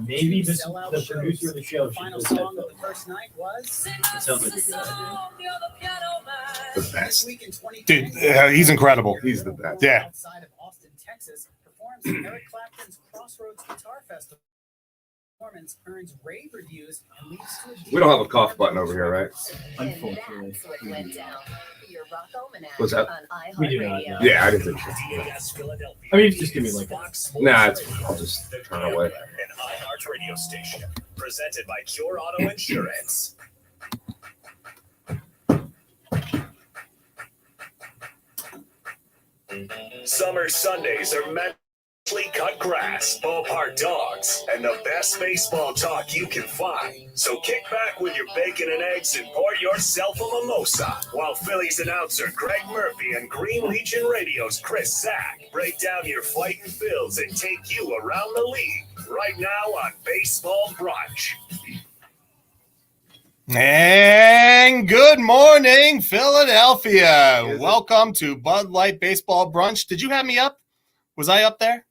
Maybe the producer of the show. Final song of the first night was. It sounds like The best. Dude, he's incredible. He's the best. Yeah. Outside of Austin, Texas, performs Eric Clapton's Crossroads Guitar Festival. Performance earns rave reviews and leads to a We don't have a cough button over here, right? Unfortunately. What's that? We do not. Yeah, I didn't think so. I mean, just give me like Nah, I'll just turn away. An iHeart radio station presented by Cure Auto Insurance. Summer Sundays are mentally cut grass, ballpark dogs, and the best baseball talk you can find. So kick back with your bacon and eggs and pour yourself a mimosa while Phillies announcer Greg Murphy and Green Legion Radio's Chris Sack break down your fighting Phils and take you around the league right now on Baseball Brunch. And good morning, Philadelphia. Welcome to Bud Light Baseball Brunch. Did you have me up? Was I up there?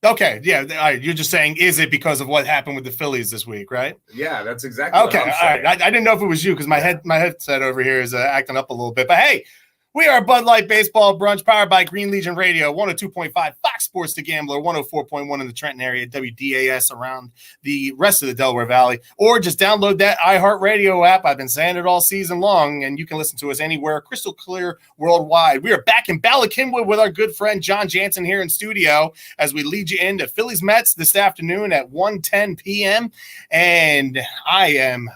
Okay, yeah. All right, you're just saying, is it because of what happened with the Phillies this week, right? Yeah, that's exactly Okay, what I'm all saying. right. I didn't know if it was you because my headset over here is acting up a little bit. But hey, we are Bud Light Baseball Brunch powered by Green Legion Radio, 102.5 Fox Sports The Gambler, 104.1 in the Trenton area, WDAS around the rest of the Delaware Valley, or just download that iHeartRadio app. I've been saying it all season long, and you can listen to us anywhere, crystal clear worldwide. We are back in Bala Cynwyd with our good friend John Jansen here in studio as we lead you into Phillies Mets this afternoon at 1:10 p.m. And I am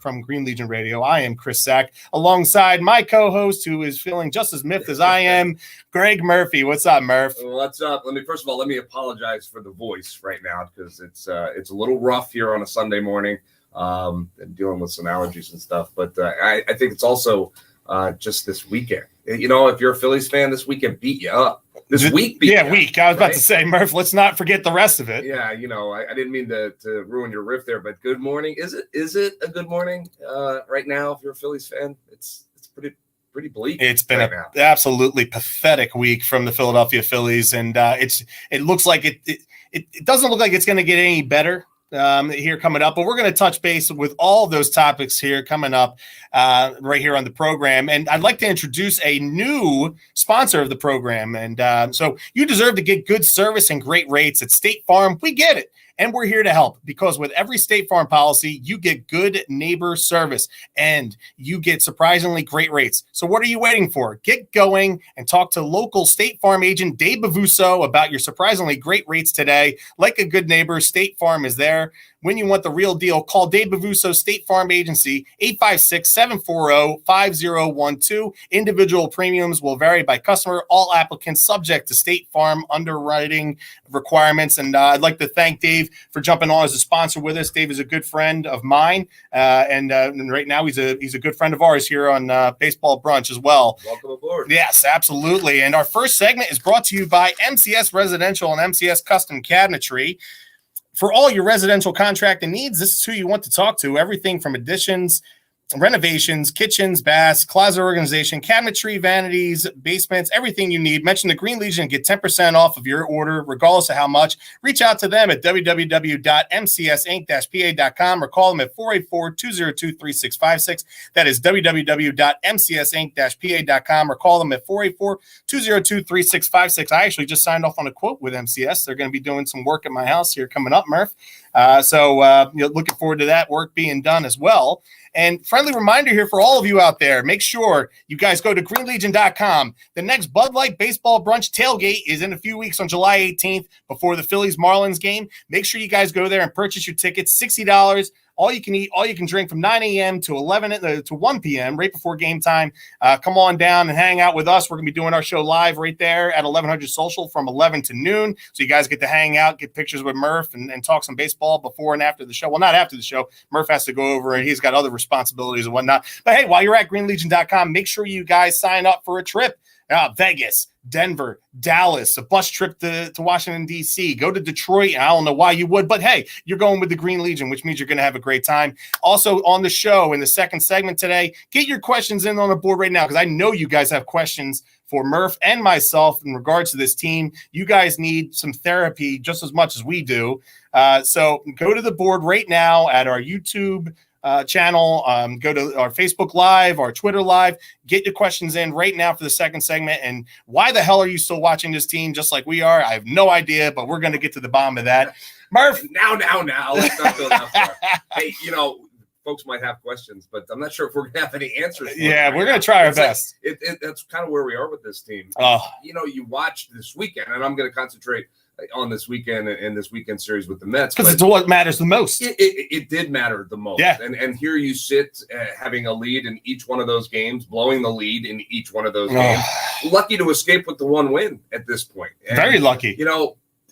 from Green Legion Radio. I am Chris Sack, alongside my co-host, who is feeling just as miffed as I am, Greg Murphy. What's up, Murph? What's up? First of all, let me apologize for the voice right now because it's a little rough here on a Sunday morning, and dealing with some allergies and stuff. But I think it's also just this weekend. You know, if you're a Phillies fan, this weekend beat you up. This week beat you up, week. I was about to say, Murph, let's not forget the rest of it. Yeah, you know, I didn't mean to ruin your riff there, but good morning. Is it a good morning right now if you're a Phillies fan? It's pretty bleak. It's been an absolutely pathetic week from the Philadelphia Phillies, and it looks like it doesn't look like it's going to get any better here coming up, but we're going to touch base with all those topics here coming up right here on the program. And I'd like to introduce a new sponsor of the program. And so you deserve to get good service and great rates at State Farm. We get it. And we're here to help because with every State Farm policy, you get good neighbor service and you get surprisingly great rates. So what are you waiting for? Get going and talk to local State Farm agent Dave Bavuso about your surprisingly great rates today. Like a good neighbor, State Farm is there. When you want the real deal, call Dave Bavuso State Farm Agency, 856-740-5012. Individual premiums will vary by customer. All applicants subject to State Farm underwriting requirements. And I'd like to thank Dave for jumping on as a sponsor with us. Dave is a good friend of mine, and right now he's a good friend of ours here on Baseball Brunch as well. Welcome aboard. Yes, absolutely. And our first segment is brought to you by MCS Residential and MCS Custom Cabinetry. For all your residential contracting needs, this is who you want to talk to. Everything from additions, renovations, kitchens, baths, closet organization, cabinetry, vanities, basements, everything you need. Mention the Green Legion and get 10% off of your order, regardless of how much. Reach out to them at www.mcsinc-pa.com or call them at 484-202-3656. That is www.mcsinc-pa.com or call them at 484-202-3656. I actually just signed off on a quote with MCS. They're going to be doing some work at my house here coming up, Murph. So looking forward to that work being done as well. And friendly reminder here for all of you out there, make sure you guys go to greenlegion.com. The next Bud Light Baseball Brunch tailgate is in a few weeks on July 18th before the Phillies-Marlins game. Make sure you guys go there and purchase your tickets, $60. All you can eat, all you can drink from 9 a.m. to 1 p.m. right before game time. Come on down and hang out with us. We're going to be doing our show live right there at 1100 Social from 11 to noon. So you guys get to hang out, get pictures with Murph, and talk some baseball before and after the show. Well, not after the show. Murph has to go over, and he's got other responsibilities and whatnot. But, hey, while you're at greenlegion.com, make sure you guys sign up for a trip. Vegas, Denver, Dallas, a bus trip to Washington, D.C. Go to Detroit. I don't know why you would, but hey, you're going with the Green Legion, which means you're going to have a great time. Also on the show in the second segment today, get your questions in on the board right now because I know you guys have questions for Murph and myself in regards to this team. You guys need some therapy just as much as we do. So go to the board right now at our YouTube channel. Go to our Facebook Live, our Twitter Live. Get your questions in right now for the second segment. And why the hell are you still watching this team just like we are? I have no idea, but we're going to get to the bottom of that. Murph. Now. Let's not go that far. Hey, folks might have questions, but I'm not sure if we're going to have any answers. Yeah, we're going to try our best. That's kind of where we are with this team. Oh. You watch this weekend, and I'm going to concentrate on this weekend and this weekend series with the Mets. Because it's what matters the most. It did matter the most. Yeah. And here you sit having a lead in each one of those games, blowing the lead in each one of those games. Lucky to escape with the one win at this point. And, very lucky.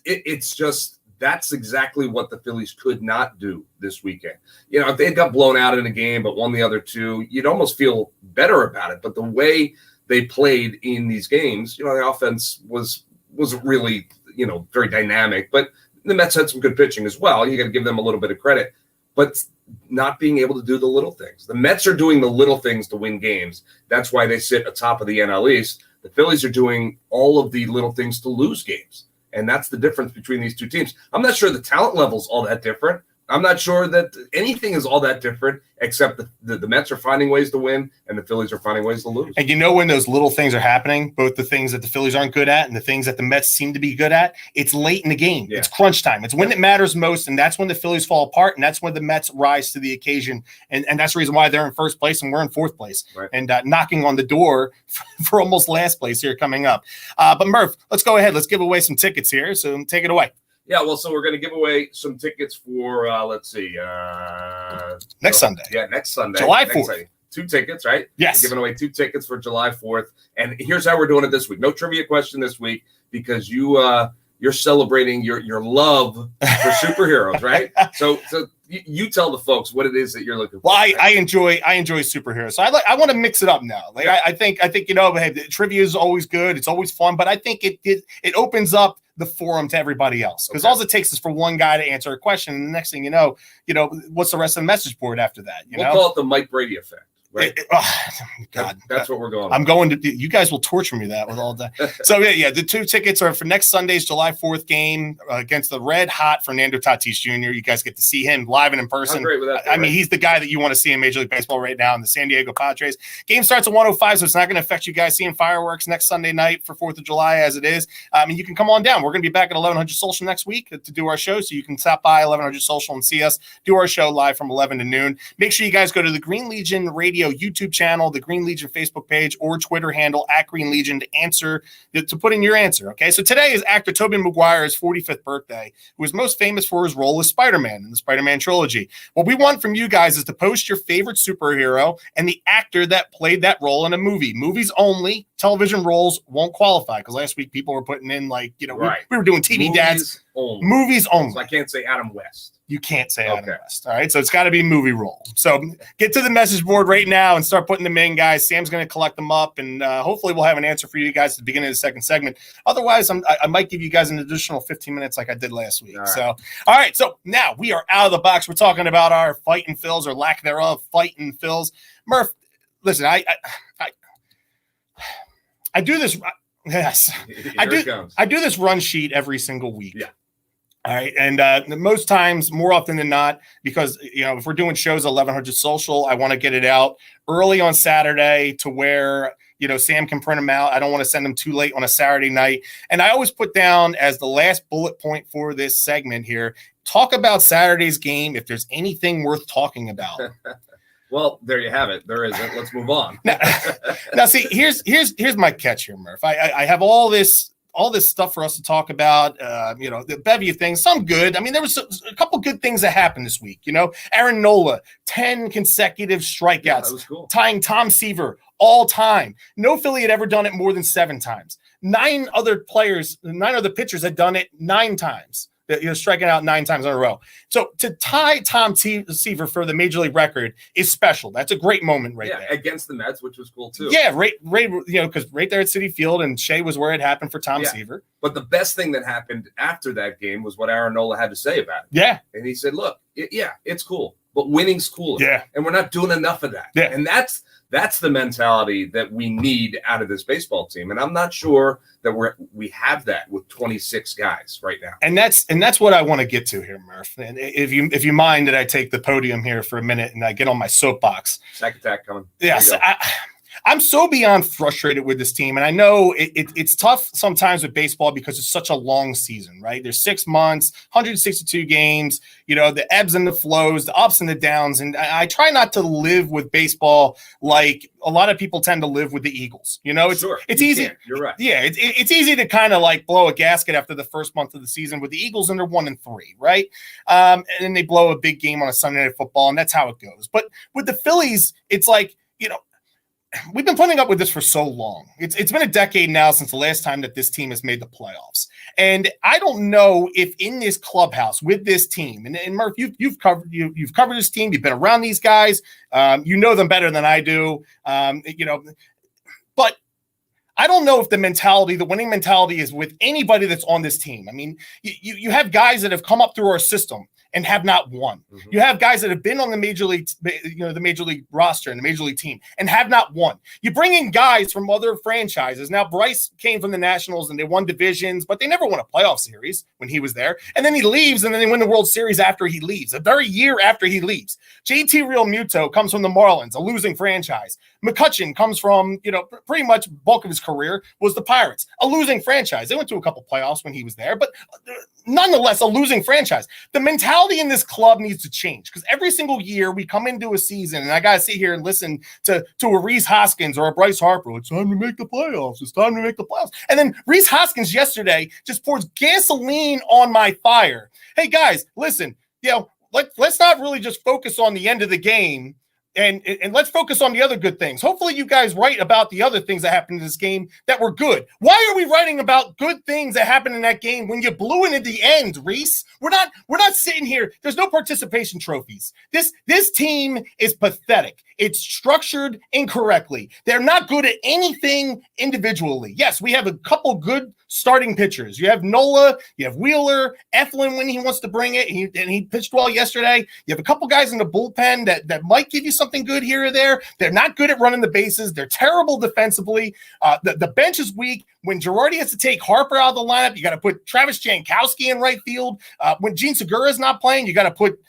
It's just that's exactly what the Phillies could not do this weekend. If they got blown out in a game but won the other two, you'd almost feel better about it. But the way they played in these games, the offense was really very dynamic, but the Mets had some good pitching as well. You got to give them a little bit of credit, but not being able to do the little things. The Mets are doing the little things to win games. That's why they sit atop of the NL East. The Phillies are doing all of the little things to lose games. And that's the difference between these two teams. I'm not sure the talent level's all that different. I'm not sure that anything is all that different, except the Mets are finding ways to win and the Phillies are finding ways to lose. And when those little things are happening, both the things that the Phillies aren't good at and the things that the Mets seem to be good at, it's late in the game. Yeah. It's crunch time. It's when it matters most, and that's when the Phillies fall apart, and that's when the Mets rise to the occasion. And that's the reason why they're in first place and we're in fourth place, right, and knocking on the door for almost last place here coming up. But Murph, let's go ahead. Let's give away some tickets here, so take it away. Yeah, well, so we're going to give away some tickets for, next Sunday. Yeah, next Sunday. July 4th. 2 tickets, right? Yes. We're giving away 2 tickets for July 4th. And here's how we're doing it this week. No trivia question this week because you're celebrating your love for superheroes, right? So you tell the folks what it is that you're looking for. Well, I enjoy superheroes. So I want to mix it up now. I think hey, trivia is always good. It's always fun, but I think it opens up the forum to everybody else, because all it takes is for one guy to answer a question, and the next thing you know, what's the rest of the message board after that? We'll call it the Mike Brady effect. Right. God, that's what we're going. I'm going to. You guys will torture me that with all that. So yeah, the 2 tickets are for next Sunday's July 4th game against the red hot Fernando Tatis Jr. You guys get to see him live and in person. I'm great with that. I mean, he's the guy that you want to see in Major League Baseball right now in the San Diego Padres. Game starts at 1:05, so it's not going to affect you guys seeing fireworks next Sunday night for 4th of July as it is. I mean, you can come on down. We're going to be back at 1100 Social next week to do our show, so you can stop by 1100 Social and see us do our show live from 11 to noon. Make sure you guys go to the Green Legion Radio YouTube channel, the Green Legion Facebook page, or Twitter handle @Green Legion to put in your answer. Okay, so today is actor Tobey Maguire's 45th birthday, who is most famous for his role as Spider-Man in the Spider-Man trilogy. What we want from you guys is to post your favorite superhero and the actor that played that role in a movie. Movies only. Television roles won't qualify, because last week people were putting in right. we were doing TV dads. Movies only. So I can't say Adam West. You can't say Adam West. All right. So it's got to be movie role. So get to the message board right now and start putting them in, guys. Sam's going to collect them up, and hopefully we'll have an answer for you guys at the beginning of the second segment. Otherwise, I might give you guys an additional 15 minutes like I did last week. All right. So now we are out of the box. We're talking about our fighting Phils, or lack thereof, fighting Phils. Murph, listen, I do this. Yes, I do this run sheet every single week. Yeah. All right. And most times, more often than not, because, if we're doing shows at 1100 Social, I want to get it out early on Saturday to where, Sam can print them out. I don't want to send them too late on a Saturday night. And I always put down as the last bullet point for this segment here, talk about Saturday's game if there's anything worth talking about. Well, there you have it. There isn't. Let's move on. Now, see, here's my catch here, Murph. I have all this stuff for us to talk about, the bevy of things, some good. I mean, there was a couple good things that happened this week. Aaron Nola, 10 consecutive strikeouts, that was cool, tying Tom Seaver all time. No Philly had ever done it more than 7 times. 9 other pitchers had done it 9 times. Striking out 9 times in a row. So to tie Tom Seaver for the major league record is special. That's a great moment there. Against the Mets, which was cool too. Yeah, right, because right there at Citi Field, and Shea was where it happened for Tom Seaver. But the best thing that happened after that game was what Aaron Nola had to say about it. Yeah. And he said, look, it's cool, but winning's cooler. Yeah. And we're not doing enough of that. Yeah. And that's That's the mentality that we need out of this baseball team. And I'm not sure that we have that with 26 guys right now. And that's what I want to get to here, Murph. And if you mind that I take the podium here for a minute and I get on my soapbox. Sack attack coming. Yes, I'm so beyond frustrated with this team. And I know it's tough sometimes with baseball because it's such a long season, right? There's 6 months, 162 games, the ebbs and the flows, the ups and the downs. And I try not to live with baseball like a lot of people tend to live with the Eagles. It's easy. Can. You're right. Yeah, it's easy to kind of like blow a gasket after the first month of the season with the Eagles, and they're 1-3, right? And then they blow a big game on a Sunday Night Football, and that's how it goes. But with the Phillies, it's like, we've been putting up with this for so long. It's been a decade now since the last time that this team has made the playoffs. And I don't know if in this clubhouse with this team, and Murph, you've covered this team, you've been around these guys, you know them better than I do, but I don't know if the winning mentality is with anybody that's on this team. I mean, you have guys that have come up through our system and have not won. Mm-hmm. You have guys that have been on the major league, the major league roster and the major league team and have not won. You bring in guys from other franchises. Now, Bryce came from the Nationals and they won divisions, but they never won a playoff series when he was there. And then he leaves, and then they win the World Series after he leaves, a very year after he leaves. JT Realmuto comes from the Marlins, a losing franchise. McCutchen comes from, pretty much bulk of his career was the Pirates, a losing franchise. They went to a couple playoffs when he was there, but nonetheless, a losing franchise. The mentality in this club needs to change because every single year we come into a season and I got to sit here and listen to a Rhys Hoskins or a Bryce Harper. It's time to make the playoffs. It's time to make the playoffs. And then Rhys Hoskins yesterday just pours gasoline on my fire. Hey, guys, listen, let's not really just focus on the end of the game. And let's focus on the other good things. Hopefully you guys write about the other things that happened in this game that were good. Why are we writing about good things that happened in that game when you blew it at the end, Rhys? We're not sitting here. There's no participation trophies. This team is pathetic. It's structured incorrectly. They're not good at anything individually. Yes, we have a couple good starting pitchers. You have Nola, you have Wheeler, Eflin when he wants to bring it, and he pitched well yesterday. You have a couple guys in the bullpen that might give you something good here or there. They're not good at running the bases. They're terrible defensively. The bench is weak. When Girardi has to take Harper out of the lineup, you got to put Travis Jankowski in right field. When Gene Segura is not playing, you got to put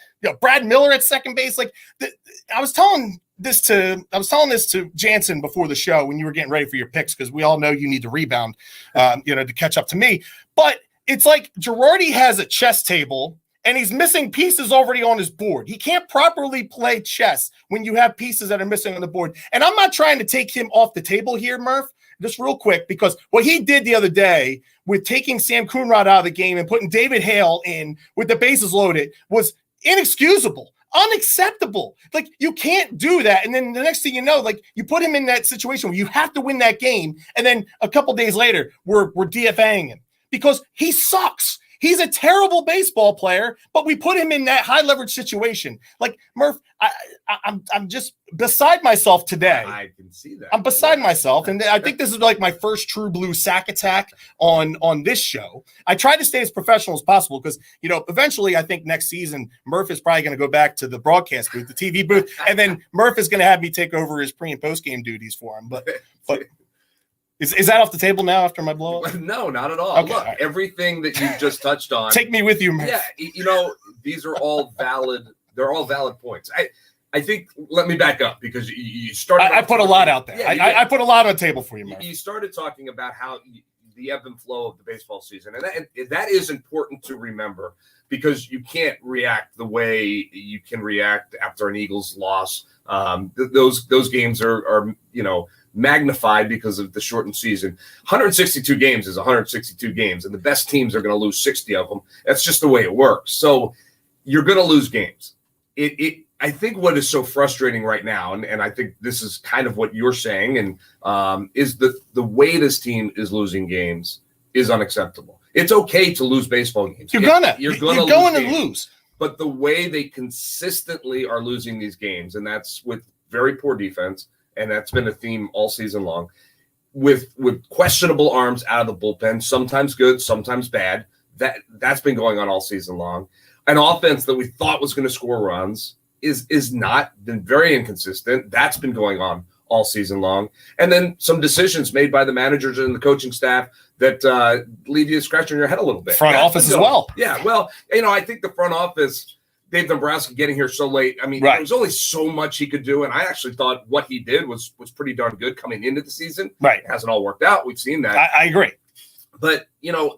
Brad Miller at second base. I was telling this to Jansen before the show when you were getting ready for your picks, because we all know you need to rebound, to catch up to me. But it's like Girardi has a chess table and he's missing pieces already on his board. He can't properly play chess when you have pieces that are missing on the board. And I'm not trying to take him off the table here, Murph, just real quick, because what he did the other day with taking Sam Coonrod out of the game and putting David Hale in with the bases loaded was inexcusable. Unacceptable. You can't do that. And then the next thing you know, you put him in that situation where you have to win that game. And then a couple days later, we're DFAing him because he sucks. He's a terrible baseball player, but we put him in that high leverage situation. Murph, I'm just beside myself today. I can see that. I'm beside myself. And I think this is my first true blue sack attack on this show. I try to stay as professional as possible because, eventually I think next season, Murph is probably going to go back to the broadcast booth, the TV booth. And then Murph is going to have me take over his pre and post game duties for him. But Is that off the table now after my blow up? No, not at all. Okay, Look, everything that you just touched on. Take me with you, man. Yeah, these are all valid. They're all valid points. I think, let me back up because you started. I put a lot out there. Yeah, I put a lot on the table for you, Mark. You started talking about how the ebb and flow of the baseball season. And that is important to remember because you can't react the way you can react after an Eagles loss. Those games are magnified because of the shortened season. 162 games is 162 games, and the best teams are going to lose 60 of them. That's just the way it works. So you're going to lose games. I think what is so frustrating right now, and I think this is kind of what you're saying, and is the way this team is losing games is unacceptable. It's okay to lose baseball games. You're going to lose. But the way they consistently are losing these games, and that's with very poor defense, and that's been a theme all season long, with questionable arms out of the bullpen, sometimes good, sometimes bad. That's been going on all season long. An offense that we thought was going to score runs is not, been very inconsistent. That's been going on all season long, and then some decisions made by the managers and the coaching staff that leave you scratching your head a little bit. Front office as well. Yeah, well, I think the front office, Dave Dombrowski getting here so late. I mean, Right. there was only so much he could do, and I actually thought what he did was pretty darn good coming into the season. Right. It hasn't all worked out. We've seen that. I agree. But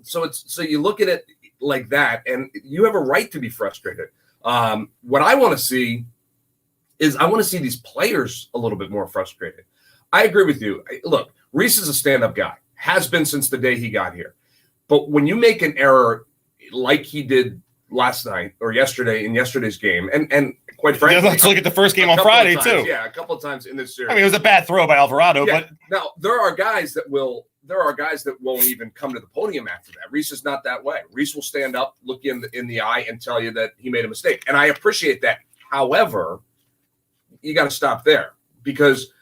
so you look at it like that, and you have a right to be frustrated. What I want to see is these players a little bit more frustrated. I agree with you. Look, Reese is a stand-up guy, has been since the day he got here. But when you make an error like he did last night or yesterday in yesterday's game, and quite frankly, Let's look at the first game on couple of Friday times, too. Yeah, a couple of times in this series. I mean, it was a bad throw by Alvarado, Yeah. but Now there are guys that won't even come to the podium after that. Reese is not that way. Reese will stand up, look you in the eye, and tell you that he made a mistake. And I appreciate that. However, you got to stop there, because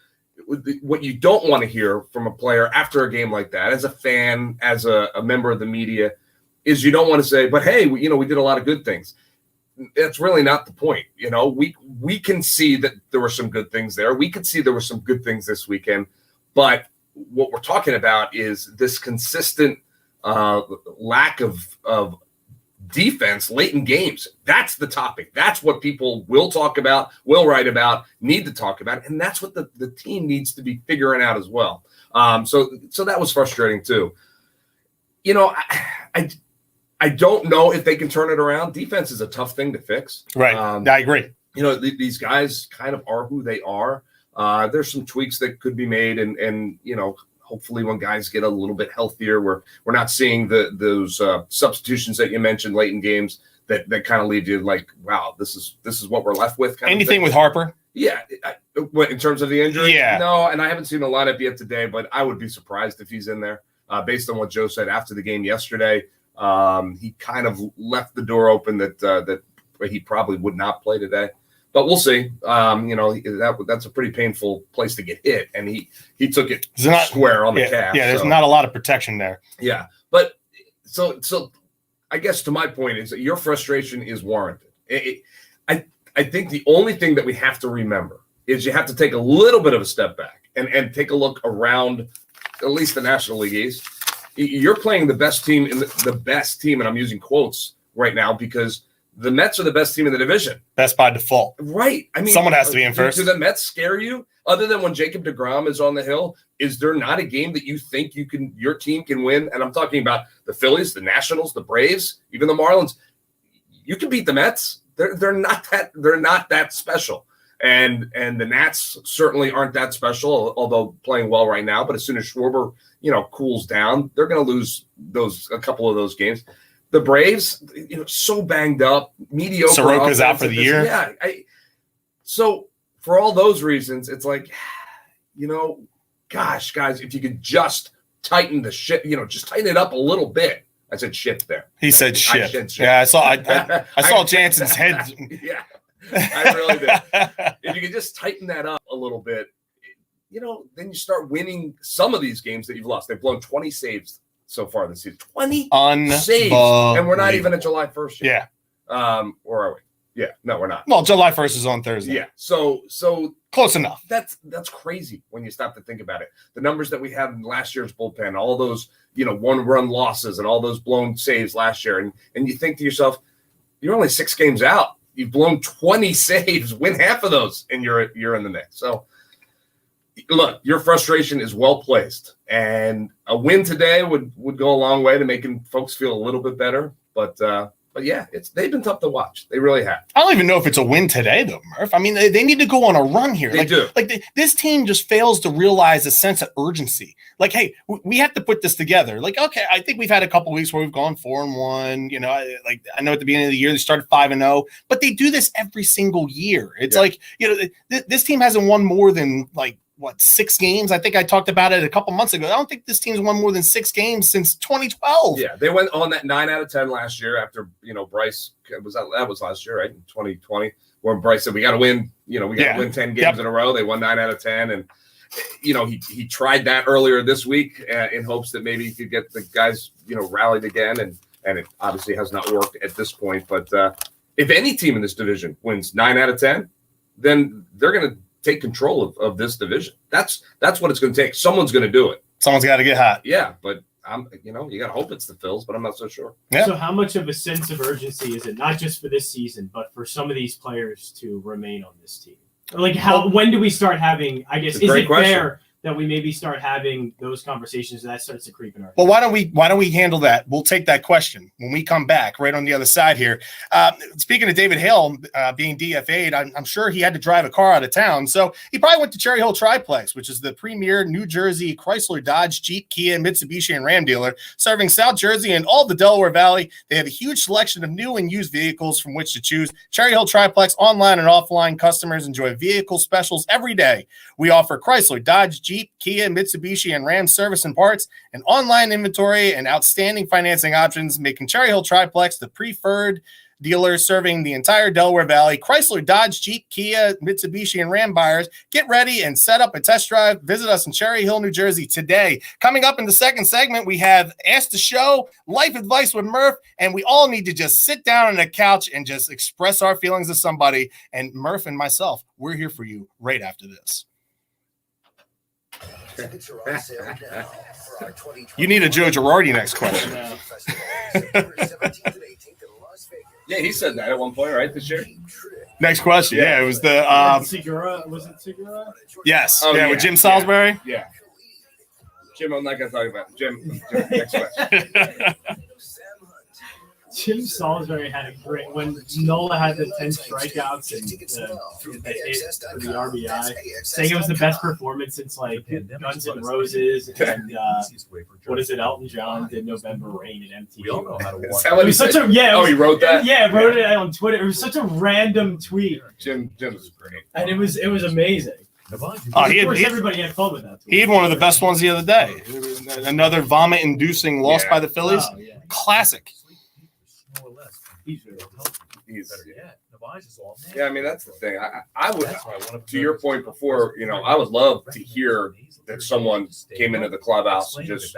what you don't want to hear from a player after a game like that, as a fan, as a member of the media, is you don't want to say, but hey, we did a lot of good things. That's really not the point. We can see that there were some good things there. We could see there were some good things this weekend, but what we're talking about is this consistent lack of defense late in games. That's the topic. That's what people will talk about, will write about, need to talk about, and that's what the team needs to be figuring out as well. So that was frustrating too. I don't know if they can turn it around. Defense is a tough thing to fix. right. I agree. These guys kind of are who they are. There's some tweaks that could be made, and hopefully when guys get a little bit healthier, we're not seeing those substitutions that you mentioned late in games that kind of leave you like, wow, this is what we're left with. Anything with Harper? Yeah. What, in terms of the injury? Yeah. No, and I haven't seen the lineup yet today, but I would be surprised if he's in there. Based on what Joe said after the game yesterday, he kind of left the door open that he probably would not play today. But we'll see. That's a pretty painful place to get hit, and he took it square on the calf. Yeah, there's not a lot of protection there. Yeah, but so I guess to my point is that your frustration is warranted. I think the only thing that we have to remember is you have to take a little bit of a step back and take a look around at least the National League East. You're playing the best team in the best team, and I'm using quotes right now because the Mets are the best team in the division. Best by default. Right. I mean, someone has to be in first. Do the Mets scare you? Other than when Jacob deGrom is on the hill, is there not a game that you think your team can win? And I'm talking about the Phillies, the Nationals, the Braves, even the Marlins. You can beat the Mets. They're not that special. And the Nats certainly aren't that special, although playing well right now. But as soon as Schwarber, cools down, they're going to lose a couple of those games. The Braves, so banged up, mediocre. Soroka's out for the year. Yeah. So for all those reasons, it's like, gosh, guys, if you could just tighten the shit, just tighten it up a little bit. I said shit there. He said shit. I said shit. Yeah, I saw Jansen's head. Yeah, I really did. If you could just tighten that up a little bit, then you start winning some of these games that you've lost. They've blown 20 saves so far this season. 20 saves. And we're not even at July 1st yet. Yeah. Or are we? Yeah. No, we're not. Well, July 1st is on Thursday. Yeah. So close enough. That's crazy when you stop to think about it. The numbers that we had in last year's bullpen, all those, one-run losses and all those blown saves last year. And you think to yourself, you're only 6 games out. You've blown 20 saves. Win half of those, and you're in the mix. So, look, your frustration is well placed, and a win today would go a long way to making folks feel a little bit better. But yeah, they've been tough to watch. They really have. I don't even know if it's a win today, though, Murph. I mean, they need to go on a run here. They do. This team just fails to realize a sense of urgency. Like, hey, we have to put this together. Like, okay, I think we've had a couple of weeks where we've gone 4-1. I know at the beginning of the year they started 5-0, but they do this every single year. It's this team hasn't won more than 6 games? I think I talked about it a couple months ago. I don't think this team's won more than 6 games since 2012. Yeah, they went on that 9 out of 10 last year after, Bryce that was last year, right? In 2020, when Bryce said, we got to win, we got to win 10 games in a row. They won 9 out of 10. And, he tried that earlier this week in hopes that maybe he could get the guys, rallied again. And it obviously has not worked at this point. But if any team in this division wins 9 out of 10, then they're going to take control of this division. That's what it's going to take. Someone's going to do it. Someone's got to get hot. Yeah, but you got to hope it's the Phils, but I'm not so sure. Yeah. So how much of a sense of urgency is it, not just for this season, but for some of these players to remain on this team? Like when do we start having, I guess, is it fair that we maybe start having those conversations that starts to creep in our head? Well, why don't we handle that? We'll take that question when we come back right on the other side here. Speaking of David Hale being DFA'd, I'm sure he had to drive a car out of town. So he probably went to Cherry Hill Triplex, which is the premier New Jersey Chrysler, Dodge, Jeep, Kia, Mitsubishi, and Ram dealer serving South Jersey and all the Delaware Valley. They have a huge selection of new and used vehicles from which to choose. Cherry Hill Triplex online and offline customers enjoy vehicle specials every day. We offer Chrysler, Dodge, Jeep, Kia, Mitsubishi, and Ram service and parts, and online inventory and outstanding financing options, making Cherry Hill Triplex the preferred dealer serving the entire Delaware Valley. Chrysler, Dodge, Jeep, Kia, Mitsubishi, and Ram buyers, get ready and set up a test drive. Visit us in Cherry Hill, New Jersey today. Coming up in the second segment, we have Ask the Show, Life Advice with Murph, and we all need to just sit down on a couch and just express our feelings to somebody. And Murph and myself, we're here for you right after this. Tickets are on sale now for our 2020 You need a Joe Girardi next question. September 17th and 18th in Las Vegas. Yeah, he said that at one point, right, this year? Next question. Yeah, it was the Segura, was it Segura? yes. Oh, yeah, with Jim Salisbury. Yeah. Jim, I'm not going to talk about it. Jim, next question. Jim Salisbury had a great when Nola had the 10 strikeouts and the hit for the RBI, saying it was the best performance since like Guns N' Roses and what is it? Elton John did November Rain at MTV. We all know how to Is watch. that what It was such a he wrote that? Yeah, wrote it on Twitter. It was such a random tweet, Jim was great. and it was amazing. Oh, Of course, everybody had fun with that. He had one of the best ones the other day. Another vomit-inducing loss by the Phillies. Oh, yeah. Classic. Yeah, I mean, that's the thing. I would, to your point before, I would love to hear that someone came into the clubhouse and just,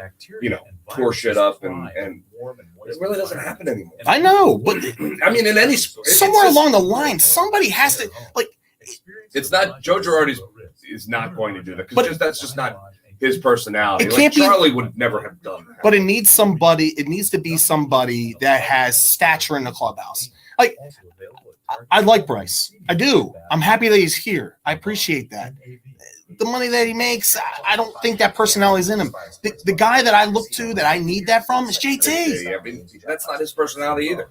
tore shit up and it really doesn't happen anymore. I know, but I mean, in any somewhere along the line, somebody has to like. It's not Joe Girardi is not going to do that because that's just not his personality. It can't be, Charlie would never have done that. But it needs somebody. It needs to be somebody that has stature in the clubhouse. Like I like Bryce. I do. I'm happy that he's here. I appreciate that. The money that he makes, I don't think that personality's in him. The guy that I look to, that I need that from, is JT. Yeah, I mean, that's not his personality either.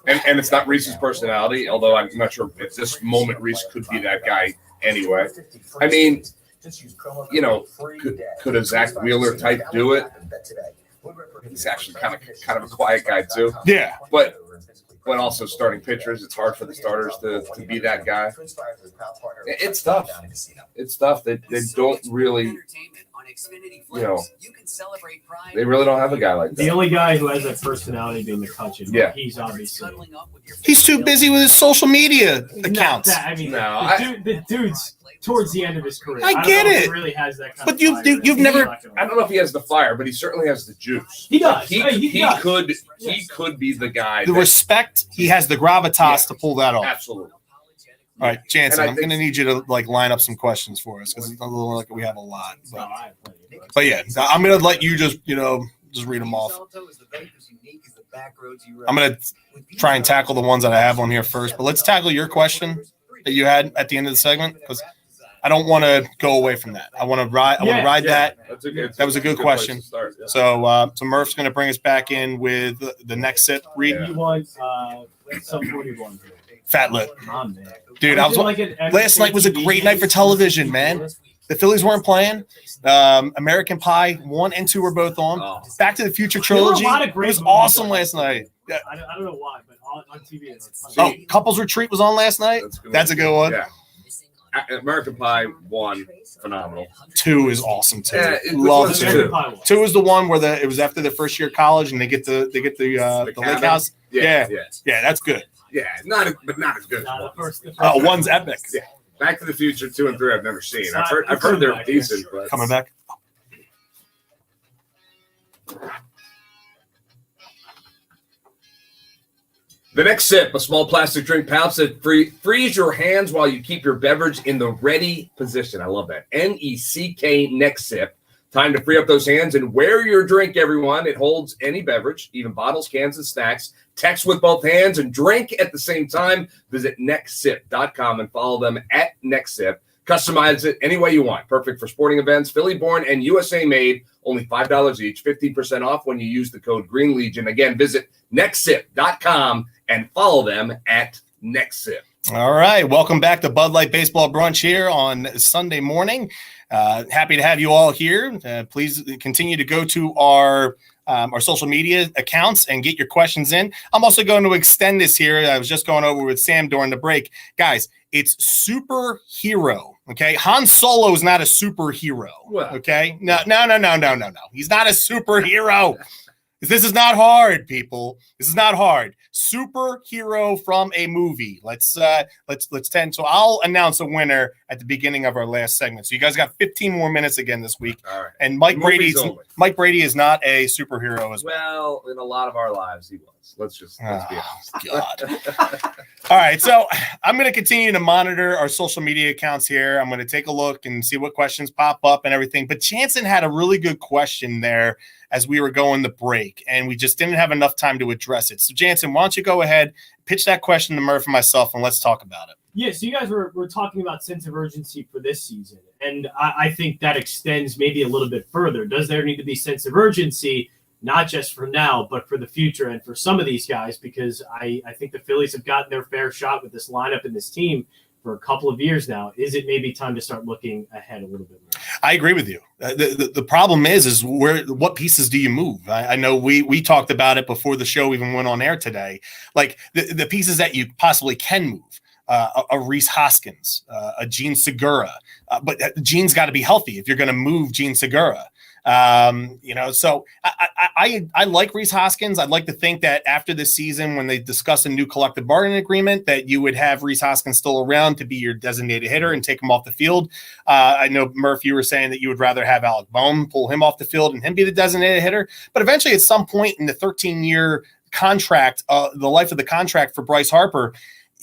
And it's not Reese's personality, although I'm not sure at this moment Reese could be that guy anyway. I mean, could a Zach Wheeler type do it? He's actually kind of a quiet guy too. Yeah. But also starting pitchers, it's hard for the starters to be that guy. It's tough. It's tough. They don't really, they really don't have a guy like that. The only guy who has that personality being the coach. Yeah. He's obviously. He's too busy with his social media accounts. The dude's towards the end of his career. I get it. He really has that kind But of you've never. I don't know if he has the fire, but he certainly has the juice. He does. He does. could be the guy. The respect, he has the gravitas to pull that off. Absolutely. All right, Jansen, And I I'm think- going to need you to line up some questions for us because it doesn't look like we have a lot. But yeah, I'm going to let you just read them off. I'm going to try and tackle the ones that I have on here first, but let's tackle your question that you had at the end of the segment because I don't want to go away from that. I want to ride. That. That was a good question. Start, yeah. So Murph's going to bring us back in with the next set. Read You want some 41. Fat Lip. Mom, man. Dude, last night was a great night for television, man. The Phillies weren't playing. American Pie 1 and 2 were both on. Oh. Back to the Future There were a trilogy. lot of It great was movies awesome on. last night. Yeah. I don't know why, but on TV. It was Oh, funny. Couples Retreat was on last night. That's a good one. Yeah. American Pie 1, phenomenal. 2 is awesome too. Yeah, Love which 2. one's American Pie was. 2 is the one where it was after their first year of college and they get the lake cabin? house. Yeah. Yeah, that's good. Yeah, but not as good. Nah, the first One's epic. Yeah. Back to the Future 2 and 3 I've never seen. It's I've not- heard they're it's decent, but Coming back. The next sip, a small plastic drink pouch that frees your hands while you keep your beverage in the ready position. I love that. NECK Next Sip. Time to free up those hands and wear your drink, everyone. It holds any beverage, even bottles, cans, and snacks. Text with both hands and drink at the same time. Visit nextsip.com and follow them at NextSip. Customize it any way you want. Perfect for sporting events. Philly born and USA made. Only $5 each. 15% off when you use the code Green Legion. Again, visit nextsip.com and follow them at NextSip. All right. Welcome back to Bud Light Baseball Brunch here on Sunday morning. Happy to have you all here. Please continue to go to our social media accounts and get your questions in. I'm also going to extend this here. I was just going over with Sam during the break. Guys, it's superhero. Okay. Han Solo is not a superhero. Okay. No. He's not a superhero. This is not hard, people. This is not hard. Superhero from a movie. Let's tend. So I'll announce a winner at the beginning of our last segment. So you guys got 15 more minutes again this week. All right. And Mike Brady is not a superhero as well. Well, in a lot of our lives, he was. Let's be honest. God. All right. So I'm going to continue to monitor our social media accounts here. I'm going to take a look and see what questions pop up and everything. But Jansen had a really good question there as we were going to break, and we just didn't have enough time to address it. So Jansen, why don't you go ahead, pitch that question to Murph and myself, and let's talk about it. Yeah, so you guys were talking about sense of urgency for this season, and I think that extends maybe a little bit further. Does there need to be sense of urgency, not just for now, but for the future and for some of these guys? Because I think the Phillies have gotten their fair shot with this lineup and this team for a couple of years now. Is it maybe time to start looking ahead a little bit more? I agree with you. The problem is what pieces do you move? I know we talked about it before the show even went on air today. Like the pieces that you possibly can move. A Rhys Hoskins, a Gene Segura, but Gene's got to be healthy if you're going to move Gene Segura. So I like Rhys Hoskins. I'd like to think that after this season, when they discuss a new collective bargaining agreement, that you would have Rhys Hoskins still around to be your designated hitter and take him off the field. I know, Murph, you were saying that you would rather have Alec Bohm pull him off the field and him be the designated hitter. But eventually, at some point in the 13-year contract, the life of the contract for Bryce Harper,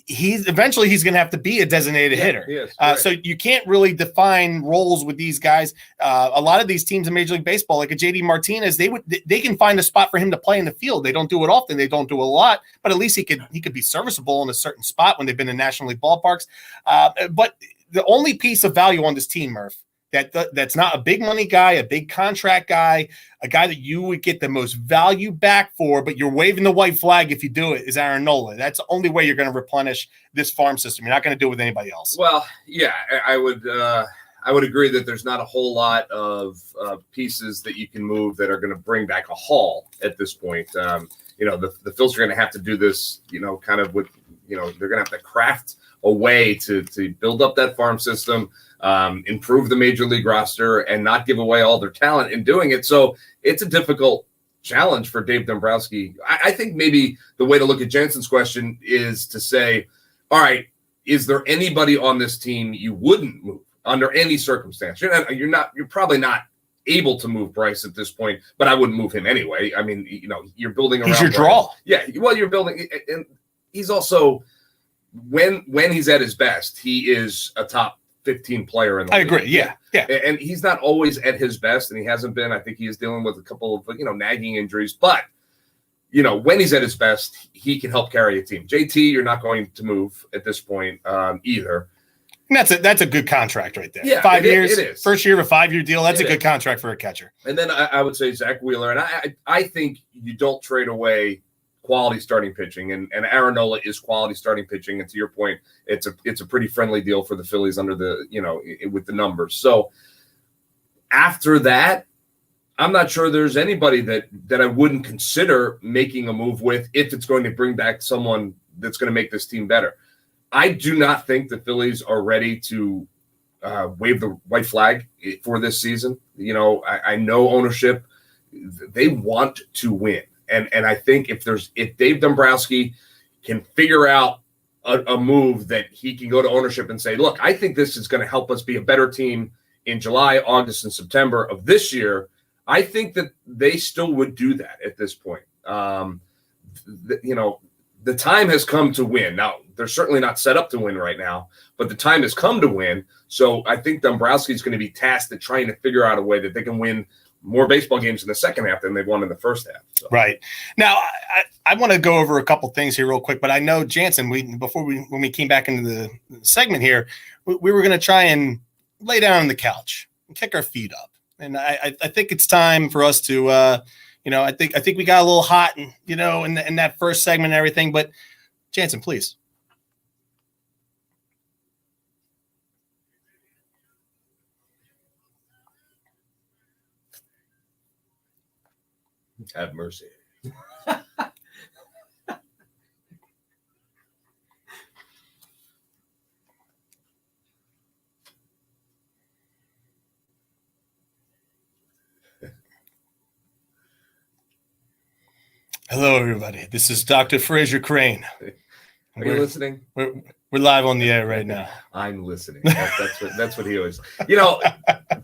he's going to have to be a designated hitter. Yes, so you can't really define roles with these guys. A lot of these teams in Major League Baseball, like a JD Martinez, they can find a spot for him to play in the field. They don't do it often. They don't do a lot, but at least he could be serviceable in a certain spot when they've been in National League ballparks. But the only piece of value on this team, Murph, that's not a big money guy, a big contract guy, a guy that you would get the most value back for, but you're waving the white flag if you do it, is Aaron Nola. That's the only way you're going to replenish this farm system. You're not going to do it with anybody else. Well, yeah, I would agree that there's not a whole lot of pieces that you can move that are going to bring back a haul at this point. The Phils are going to have to do this, kind of with, they're going to have to craft a way to build up that farm system, improve the major league roster, and not give away all their talent in doing it. So it's a difficult challenge for Dave Dombrowski. I think maybe the way to look at Jansen's question is to say, all right, is there anybody on this team you wouldn't move under any circumstance? You're probably not able to move Bryce at this point, but I wouldn't move him anyway. I mean, you're building around. He's your Bryce. draw. Yeah, well, you're building, and he's also, when he's at his best, he is a top 15 player in the league. I agree. Yeah. And he's not always at his best, and he hasn't been. I think he is dealing with a couple of nagging injuries, but when he's at his best, he can help carry a team. JT, you're not going to move at this point either. And that's a good contract right there. Yeah, 5 years. It is. First year of a 5-year deal. That's a good contract for a catcher. And then I would say Zach Wheeler, and I think you don't trade away quality starting pitching, and Aaron Nola is quality starting pitching. And to your point, it's a pretty friendly deal for the Phillies under the with the numbers. So after that, I'm not sure there's anybody that I wouldn't consider making a move with if it's going to bring back someone that's going to make this team better. I do not think the Phillies are ready to wave the white flag for this season. I know ownership, they want to win. And I think if Dave Dombrowski can figure out a move that he can go to ownership and say, look, I think this is going to help us be a better team in July, August, and September of this year, I think that they still would do that at this point. the time has come to win. Now, they're certainly not set up to win right now, but the time has come to win. So I think Dombrowski is going to be tasked at trying to figure out a way that they can win more baseball games in the second half than they've won in the first half. So. Right. Now, I want to go over a couple things here real quick, but I know, Jansen, when we came back into the segment here, we were going to try and lay down on the couch and kick our feet up. And I think it's time for us to, I think we got a little hot, and in that first segment and everything. But Jansen, please. Have mercy. Hello, everybody. This is Dr. Fraser Crane. Are you listening? We're live on the air right now. I'm listening. That's what he always.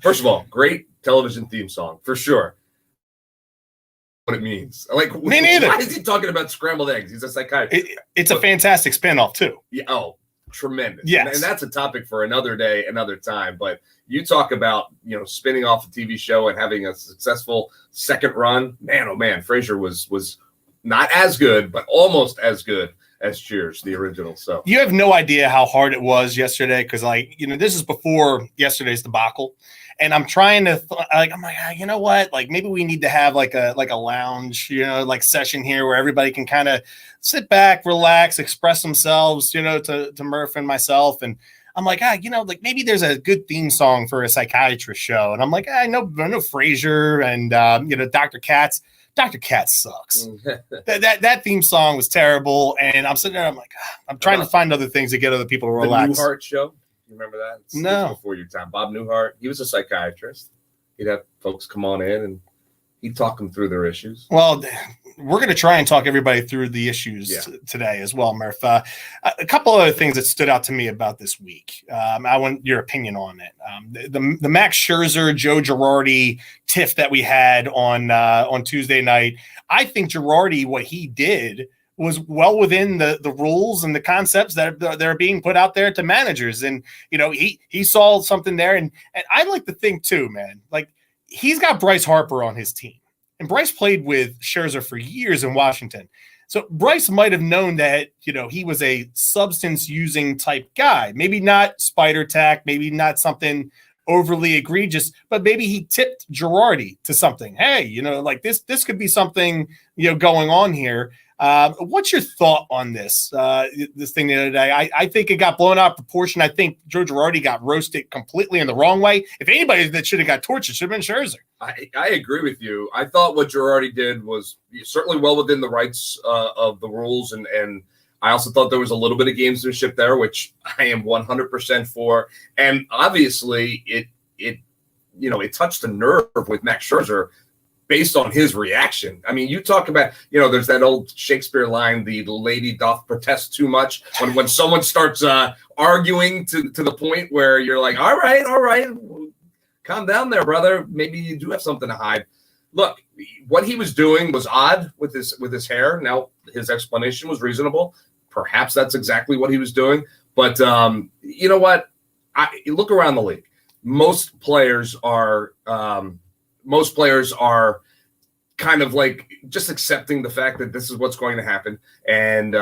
First of all, great television theme song for sure. What it means, like me neither. Why is he talking about scrambled eggs? He's a psychiatrist. It's a fantastic spinoff too. Yeah. Oh, tremendous. Yes. And that's a topic for another day, another time. But you talk about spinning off a TV show and having a successful second run. Man, oh man, Frasier was not as good, but almost as good as Cheers, the original. So you have no idea how hard it was yesterday, because this is before yesterday's debacle, and I'm trying to I'm like, you know what, like maybe we need to have like a lounge session here where everybody can kind of sit back, relax, express themselves to Murph and myself. And I'm like, maybe there's a good theme song for a psychiatrist show. And I'm like, I know Frasier and Dr. Katz. Dr. Katz sucks. that theme song was terrible, and I'm sitting there. I'm like, I'm trying to find other things to get other people to relax. The Newhart show, you remember that? No, before your time. Bob Newhart, he was a psychiatrist. He'd have folks come on in and he'd talk them through their issues. Well, we're going to try and talk everybody through the issues today as well, Murph. A couple other things that stood out to me about this week. I want your opinion on it. The Max Scherzer, Joe Girardi tiff that we had on Tuesday night. I think Girardi, what he did was well within the rules and the concepts that are being put out there to managers. And, he saw something there. And I like to think too, man, like he's got Bryce Harper on his team. And Bryce played with Scherzer for years in Washington. So Bryce might have known that, he was a substance using type guy. Maybe not spider tack, maybe not something overly egregious, but maybe he tipped Girardi to something. Hey, this could be something, going on here. What's your thought on this thing the other day? I think it got blown out of proportion. I think Joe Girardi got roasted completely in the wrong way. If anybody that should have got tortured, should have been Scherzer. I agree with you. I thought what Girardi did was certainly well within the rights of the rules, and I also thought there was a little bit of gamesmanship there, which I am 100% for. And obviously, it touched a nerve with Max Scherzer based on his reaction. I mean, you talk about, there's that old Shakespeare line, the lady doth protest too much. When someone starts arguing to the point where you're like, all right, calm down there, brother. Maybe you do have something to hide. Look, what he was doing was odd with his hair. Now, his explanation was reasonable. Perhaps that's exactly what he was doing. But you know what? Look around the league. Most players are kind of like just accepting the fact that this is what's going to happen, and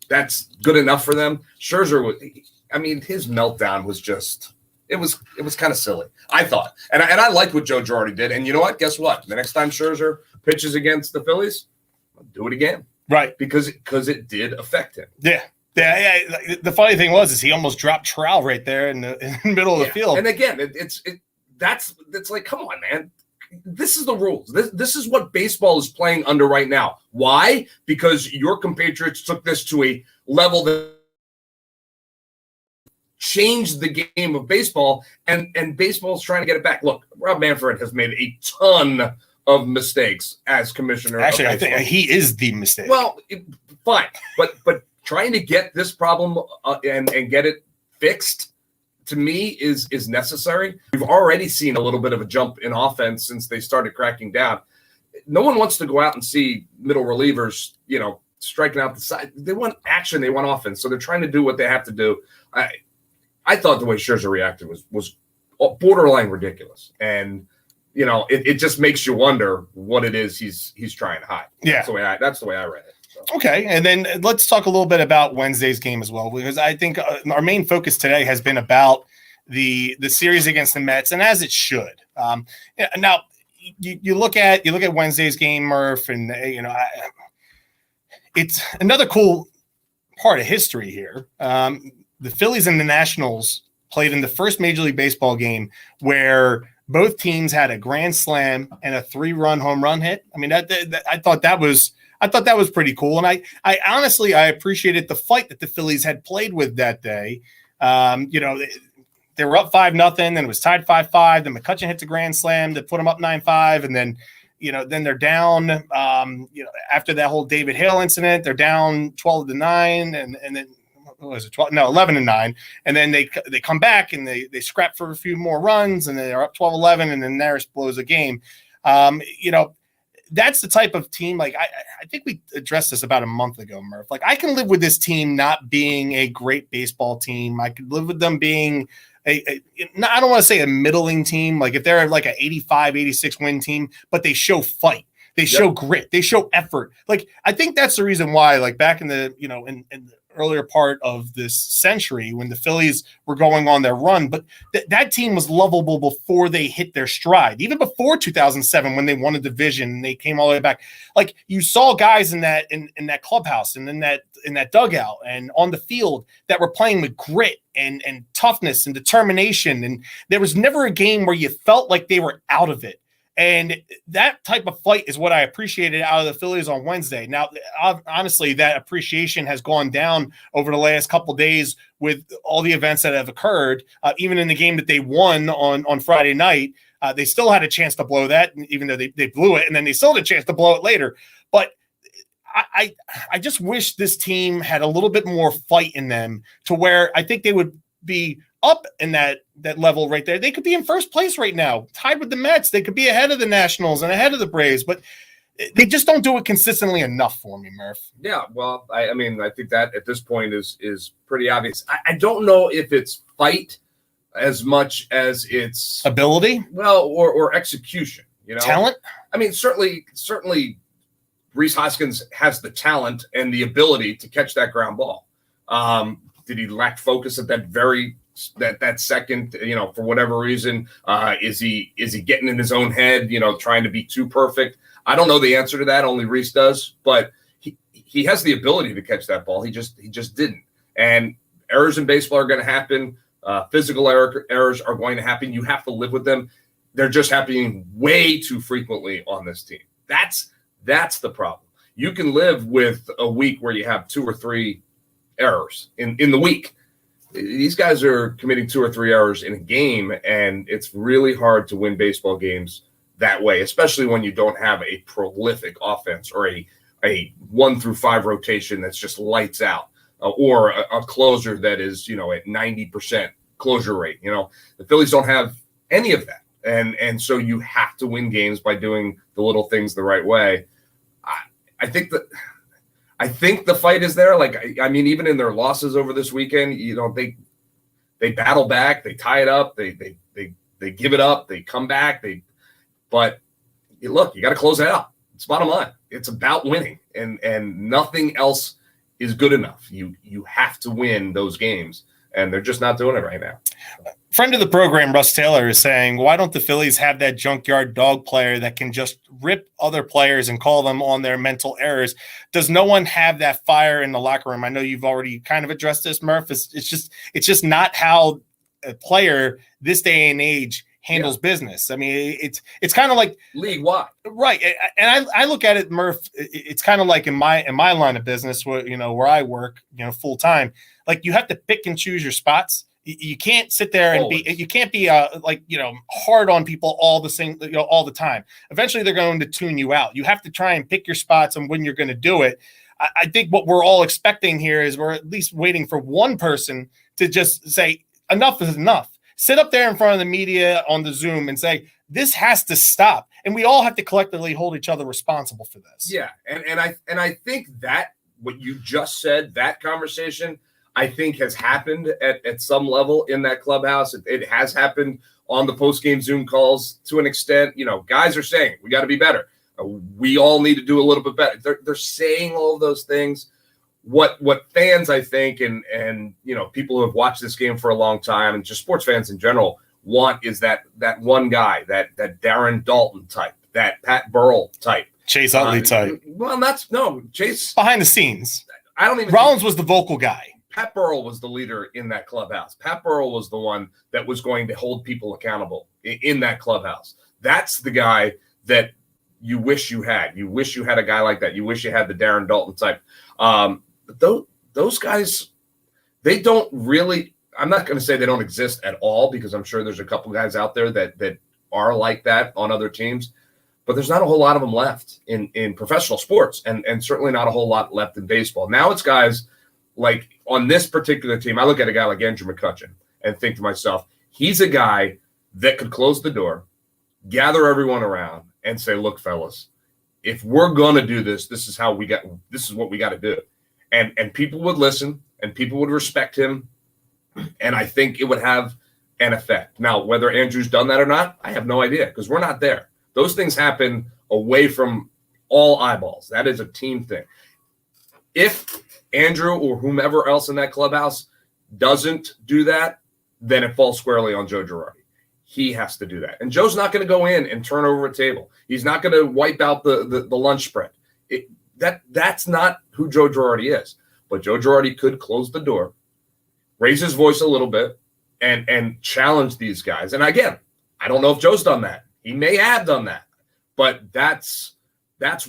that's good enough for them. Scherzer his meltdown was just it was kind of silly, I thought, and I liked what Joe Girardi did. And you know what? Guess what? The next time Scherzer pitches against the Phillies, I'll do it again, right? Because it did affect him. Yeah. Yeah. The funny thing is he almost dropped Trout right there in the middle of the field. And again, that's like, come on, man. This is the rules. This is what baseball is playing under right now. Why? Because your compatriots took this to a level that changed the game of baseball, and baseball is trying to get it back. Look, Rob Manfred has made a ton of mistakes as commissioner. Actually, I think he is the mistake. Well, fine, but trying to get this problem and get it fixed, to me, is necessary. We've already seen a little bit of a jump in offense since they started cracking down. No one wants to go out and see middle relievers, striking out the side. They want action. They want offense. So they're trying to do what they have to do. I thought the way Scherzer reacted was borderline ridiculous. And, it just makes you wonder what it is he's trying to hide. Yeah. That's the way I read it. So. Okay, and then let's talk a little bit about Wednesday's game as well, because I think our main focus today has been about the series against the Mets, and as it should. Now you look at Wednesday's game, Murph, and it's another cool part of history here. The Phillies and the Nationals played in the first Major League Baseball game where both teams had a grand slam and a 3-run home run hit. I mean, I thought that was pretty cool, and I honestly appreciated the fight that the Phillies had played with that day. They were up 5-0, and it was tied 5-5. Then McCutchen hits a grand slam to put them up 9-5, and then then they're down. After that whole David Hale incident, they're down 12-9, and then what was it? 11-9, and then they come back and they scrap for a few more runs, and they're up 12-11, and then Neris blows a game. That's the type of team. Like I think we addressed this about a month ago, Murph. Like I can live with this team not being a great baseball team. I could live with them being I don't want to say a middling team. Like if they're like an 85, 86 win team, but they show fight, they show grit, they show effort. Like I think that's the reason why, like back in the, in the earlier part of this century when the Phillies were going on their run, but that team was lovable before they hit their stride. Even before 2007, when they won a division and they came all the way back, like you saw guys in that clubhouse and in that dugout and on the field that were playing with grit and toughness and determination. And there was never a game where you felt like they were out of it. And that type of fight is what I appreciated out of the Phillies on Wednesday. Now, honestly, that appreciation has gone down over the last couple of days with all the events that have occurred. Even in the game that they won on Friday night, they still had a chance to blow that, even though they blew it, and then they still had a chance to blow it later. But I just wish this team had a little bit more fight in them to where I think they would be up in that level right there. They could be in first place right now, tied with the Mets. They could be ahead of the Nationals and ahead of the Braves, but they just don't do it consistently enough for me, Murph. Yeah, well, I mean, I think that at this point is pretty obvious. I don't know if it's fight as much as it's ability, well, or execution. Talent. I mean, certainly, Rhys Hoskins has the talent and the ability to catch that ground ball. Did he lack focus at that second, for whatever reason? Is he getting in his own head, trying to be too perfect? I don't know the answer to that. Only Rhys does, but he has the ability to catch that ball. He just didn't. And errors in baseball are going to happen. Physical errors are going to happen. You have to live with them. They're just happening way too frequently on this team. That's the problem. You can live with a week where you have 2 or 3 errors in the week. These guys are committing 2 or 3 errors in a game, and it's really hard to win baseball games that way, especially when you don't have a prolific offense or a 1 through 5 rotation that's just lights out, or a closer that is, at 90% closure rate. The Phillies don't have any of that. And so you have to win games by doing the little things the right way. I think the fight is there. Like, I mean, even in their losses over this weekend, they battle back, they tie it up, they give it up, they come back, but look, you got to close it out. It's bottom line. It's about winning, and nothing else is good enough. You have to win those games, and they're just not doing it right now. Friend of the program, Russ Taylor, is saying, why don't the Phillies have that junkyard dog player that can just rip other players and call them on their mental errors? Does no one have that fire in the locker room? I know you've already kind of addressed this, Murph. It's just not how a player this day and age handles business. I mean, it's kind of like league wide, right? And I look at it, Murph. It's kind of like in my line of business, where I work, full time. Like you have to pick and choose your spots. You can't sit there and you can't be hard on people all the time. Eventually they're going to tune you out. You have to try and pick your spots on when you're going to do it. I think what we're all expecting here is we're at least waiting for one person to just say enough is enough. Sit up there in front of the media on the Zoom and say, this has to stop. And we all have to collectively hold each other responsible for this. Yeah. And I think that what you just said, that conversation, I think has happened at some level in that clubhouse. It has happened on the post-game Zoom calls to an extent. Guys are saying, we got to be better. We all need to do a little bit better. They're saying all of those things. What fans, I think, and people who have watched this game for a long time, and just sports fans in general, want is that one guy, that Darren Dalton type, that Pat Burrell type. Chase Utley type. Well, Chase. Behind the scenes. I don't even Rollins was the vocal guy. Pat Burrell was the leader in that clubhouse. Pat Burrell was the one that was going to hold people accountable in that clubhouse. That's the guy that you wish you had. You wish you had a guy like that. You wish you had the Darren Dalton type. But those guys, they don't really – I'm not going to say they don't exist at all, because I'm sure there's a couple guys out there that are like that on other teams. But there's not a whole lot of them left in professional sports, and certainly not a whole lot left in baseball. Now it's guys like on this particular team. I look at a guy like Andrew McCutchen and think to myself, he's a guy that could close the door, gather everyone around, and say, look, fellas, if we're going to do this, this is what we got to do. And people would listen, and people would respect him. And I think it would have an effect. Now, whether Andrew's done that or not, I have no idea, because we're not there. Those things happen away from all eyeballs. That is a team thing. If Andrew or whomever else in that clubhouse doesn't do that, then it falls squarely on Joe Girardi. He has to do that. And Joe's not going to go in and turn over a table. He's not going to wipe out the lunch spread. That's not who Joe Girardi is. But Joe Girardi could close the door, raise his voice a little bit, and challenge these guys. And again, I don't know if Joe's done that. He may have done that. But that's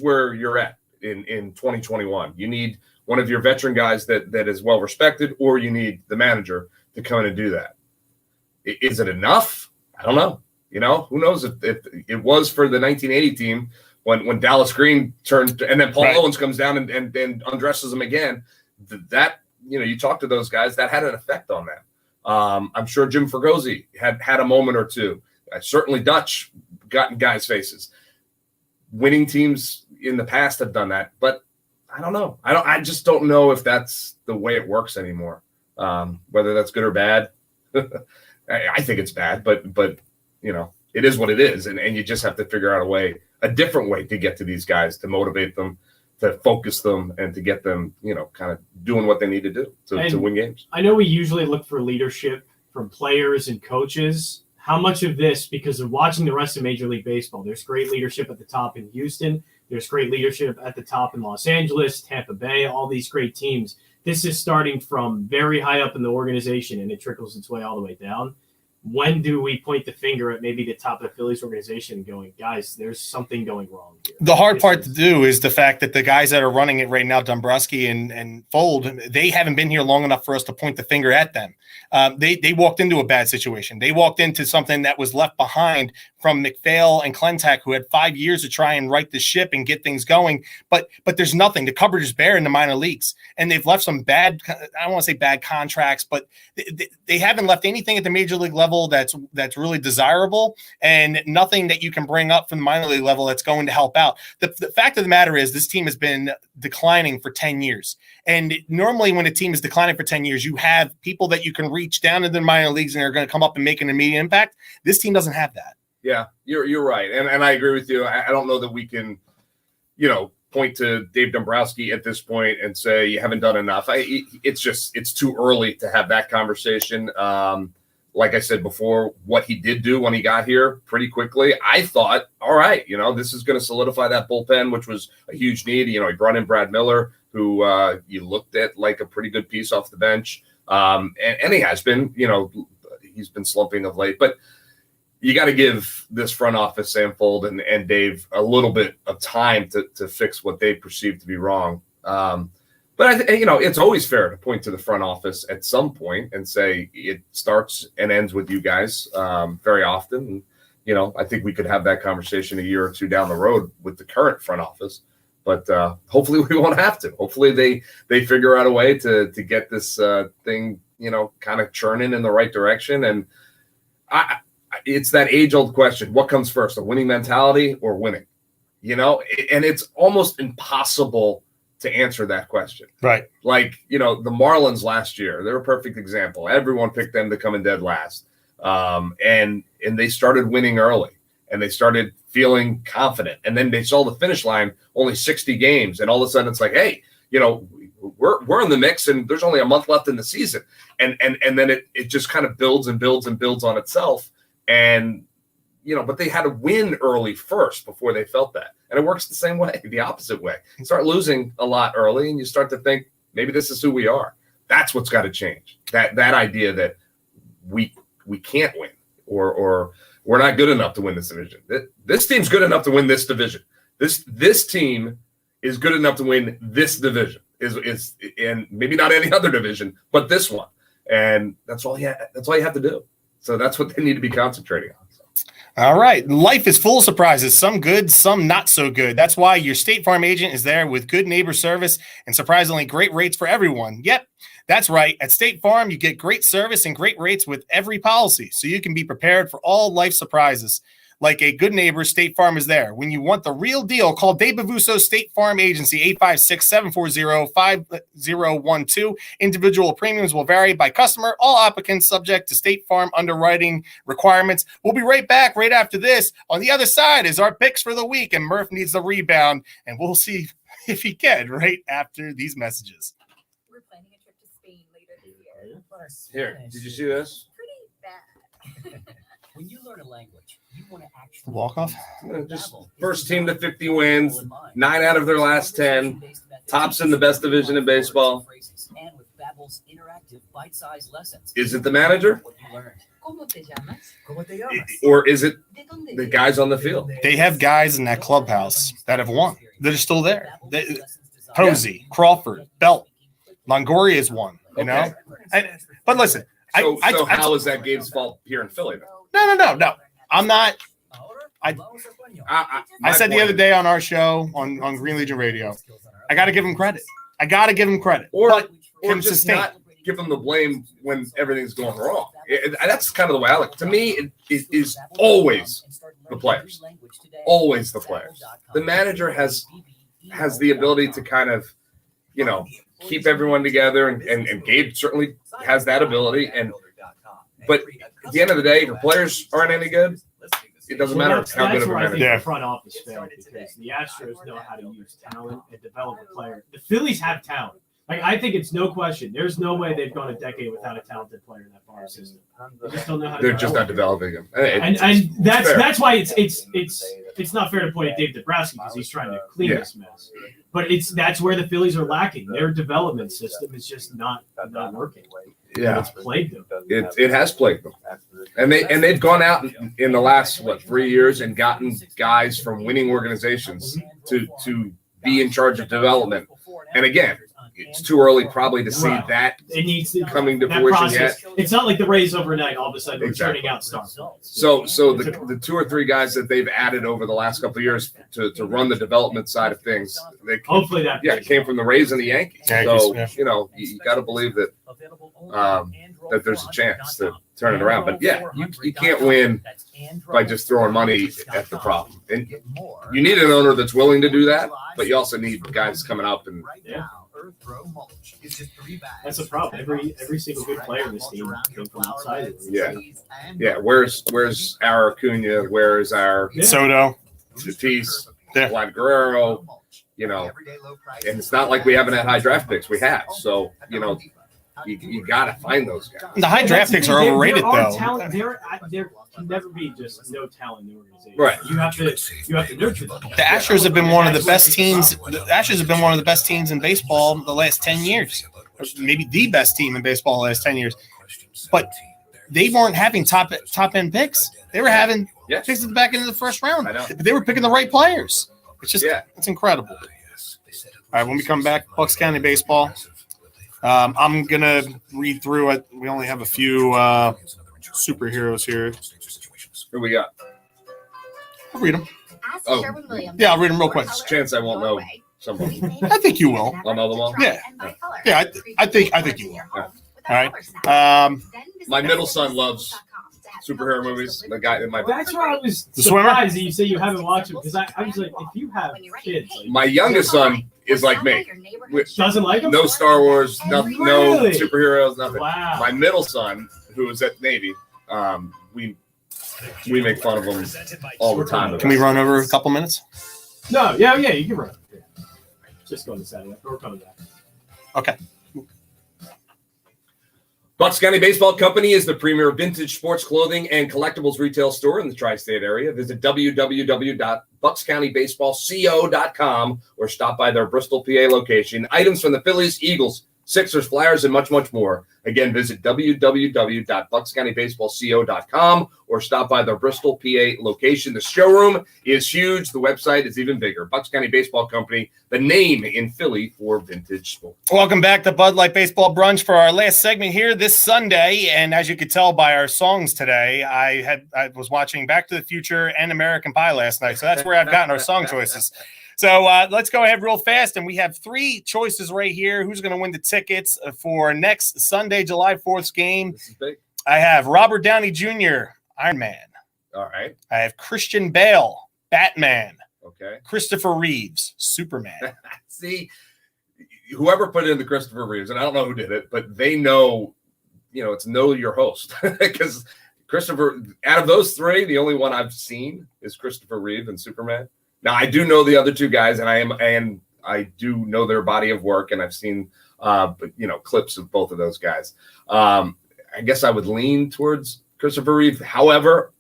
where you're at in 2021. You need one of your veteran guys that is well respected, or you need the manager to come in and do that. Is it enough? I don't know. Who knows if it was for the 1980 team when Dallas Green turned, and then Paul Owens comes down and undresses him again. That you talk to those guys, that had an effect on them. I'm sure Jim Fregosi had a moment or two. Certainly Dutch got in guys' faces. Winning teams in the past have done that, but I don't know. I just don't know if that's the way it works anymore. Whether that's good or bad. I think it's bad, but it is what it is. And you just have to figure out a different way to get to these guys, to motivate them, to focus them, and to get them, kind of doing what they need to do to win games. I know we usually look for leadership from players and coaches. How much of this, because of watching the rest of Major League Baseball, there's great leadership at the top in Houston. There's great leadership at the top in Los Angeles, Tampa Bay, all these great teams. This is starting from very high up in the organization, and it trickles its way all the way down. When do we point the finger at maybe the top of the Phillies organization and going, guys, there's something going wrong here? The hard part to do is the fact that the guys that are running it right now, Dombrowski and Fold, they haven't been here long enough for us to point the finger at them. They walked into a bad situation. They walked into something that was left behind from McPhail and Klentak, who had 5 years to try and right the ship and get things going. But there's nothing. The cupboard is bare in the minor leagues. And they've left some bad, I don't want to say bad contracts, but they haven't left anything at the major league level that's really desirable, and nothing that you can bring up from the minor league level that's going to help out. The fact of the matter is this team has been declining for 10 years. And normally when a team is declining for 10 years, you have people that you can reach down into the minor leagues and they're going to come up and make an immediate impact. This team doesn't have that. Yeah, you're right. And I agree with you. I don't know that we can, point to Dave Dombrowski at this point and say you haven't done enough. It's too early to have that conversation. Like I said before, what he did do when he got here pretty quickly, I thought, all right, this is going to solidify that bullpen, which was a huge need. He brought in Brad Miller, who you looked at like a pretty good piece off the bench. And he has been, he's been slumping of late. But you got to give this front office, Sam Fold and Dave, a little bit of time to fix what they perceive to be wrong. But it's always fair to point to the front office at some point and say it starts and ends with you guys very often. And, I think we could have that conversation a year or two down the road with the current front office. But hopefully we won't have to. Hopefully they figure out a way to get this thing, kind of churning in the right direction. And it's that age-old question: what comes first, a winning mentality or winning? And it's almost impossible to answer that question. Right. Like, the Marlins last year, they're a perfect example. Everyone picked them to come in dead last. And they started winning early, and they started feeling confident. And then they saw the finish line, only 60 games. And all of a sudden it's like, hey, we're in the mix, and there's only a month left in the season. And then it just kind of builds and builds and builds on itself. And, but they had to win early first before they felt that. And it works the same way, the opposite way. You start losing a lot early, and you start to think, maybe this is who we are. That's what's got to change. That idea that we can't win, or we're not good enough to win this division. This team's good enough to win this division. This team is good enough to win this division. Is and maybe not any other division, but this one. And that's all you have to do. So that's what they need to be concentrating on. All right. Life is full of surprises, some good, some not so good. That's why your State Farm agent is there with good neighbor service and surprisingly great rates for everyone. Yep, that's right. At State Farm, you get great service and great rates with every policy, so you can be prepared for all life surprises. Like a good neighbor, State Farm is there. When you want the real deal, call Dave Bavuso State Farm Agency, 856-740-5012. Individual premiums will vary by customer. All applicants subject to State Farm underwriting requirements. We'll be right back right after this. On the other side is our picks for the week, and Murph needs the rebound, and we'll see if he can right after these messages. We're planning a trip to Spain later this year. Here, did you see this? Pretty bad. When you learn a language, you want to actually Walk-off? Just first team to 50 wins, 9 out of their last 10, tops in the best division in baseball. And with Babbel's interactive bite-sized lessons. Is it the manager, What you learned. ¿Cómo te llamas? ¿Cómo te llamas? or is it ¿De dónde the eres? guys on the field? They have guys in that clubhouse that have won. That are still there. Posey, Crawford, Belt, Longoria is one. Okay. But listen, So how is that Gabe's fault here in Philly then? No. I'm not. I My said the point other is- day on our show on Green Legion Radio, I got to give him credit. Or But or can just sustain. not give them the blame when everything's going wrong. That's kind of the way I look. To me, it is always the players. Always the players. The manager has the ability to kind of, keep everyone together, and Gabe certainly has that ability. But at the end of the day, if the players aren't any good, it doesn't matter how good That's of a where I think manager. the front office failed, because the Astros know how to use talent and develop a player. The Phillies have talent. I think it's no question. There's no way they've gone a decade without a talented player in that farm system. They just don't know how to They're just not develop. developing him. And fair. that's why it's not fair to point at Dave Dabrowski, because he's trying to clean this mess. But that's where the Phillies are lacking. Their development system is just not working. Yeah, It's plagued them. it has plagued them, and they've gone out in the last 3 years and gotten guys from winning organizations to be in charge of development. And again, it's too early probably to see Right. that It needs to coming to that fruition process. yet. It's not like the Rays overnight all of a sudden Exactly. turning out stars. So the 2 or 3 guys that they've added over the last couple of years to run the development side of things, they Hopefully that it came from the Rays and the Yankees. Yankees, So yeah. you got to believe that that there's a chance to turn it around. But yeah, you can't win by just throwing money at the problem. And you need an owner that's willing to do that, but you also need guys coming up and Yeah. That's a problem. Every single good player in this team came from outside. yeah. Where's our Acuna? Where's our Yeah. Soto. Tatis? Yeah. Vlad Guerrero? And it's not like we haven't had high draft picks. We have. So you got to find those guys. The high draft picks are overrated, though. There can never be just no talent in the organization. Right. You have to nurture them. The Astros have been one of the best teams. The Astros have been one of the best teams in baseball the last 10 years. Or maybe the best team in baseball the last 10 years. But they weren't having top end picks. They were having picks at the back end of the first round. I know. But they were picking the right players. It's just it's incredible. All right, when we come back, Bucks County baseball. I'm gonna read through it. We only have a few superheroes here. Who we got? I'll read them. Ask Oh. Sherwin-Williams. Yeah, I'll read them real quick. What Chance I won't know color someone. is your way? I think you will. I'll know them all? Yeah. Yeah, I think you will. Yeah. All right. My middle son loves superhero movies. The guy in my That's why I was The swimmer? surprised that you say you haven't watched them, because I was like, if you have kids, like, my youngest son is like me. Doesn't like him? No Star Wars, no Really? superheroes, nothing. Wow. My middle son, who is at Navy, we make fun of him all the time. Can we run over a couple minutes? No, yeah, you can run. Yeah. Just going to Saturday. We're coming back. Okay. Bucks County Baseball Company is the premier vintage sports clothing and collectibles retail store in the tri-state area. Visit www.buckscountybaseballco.com or stop by their Bristol, PA location. Items from the Phillies, Eagles, Sixers, Flyers, and much, much more. Again, visit www.buckscountybaseballco.com or stop by their Bristol, PA location. The showroom is huge. The website is even bigger. Bucks County Baseball Company, the name in Philly for vintage sports. Welcome back to Bud Light Baseball Brunch for our last segment here this Sunday. And as you could tell by our songs today, I was watching Back to the Future and American Pie last night. So that's where I've gotten our song choices. So let's go ahead real fast. And we have 3 choices right here. Who's going to win the tickets for next Sunday, July 4th game? This is big. I have Robert Downey Jr., Iron Man. All right. I have Christian Bale, Batman. Okay. Christopher Reeves, Superman. See, whoever put in the Christopher Reeves, and I don't know who did it, but they know, it's know your host. Because Christopher, out of those 3, the only one I've seen is Christopher Reeve and Superman. Now, I do know the other 2 guys, and I do know their body of work, and I've seen, clips of both of those guys. I guess I would lean towards Christopher Reeve. However,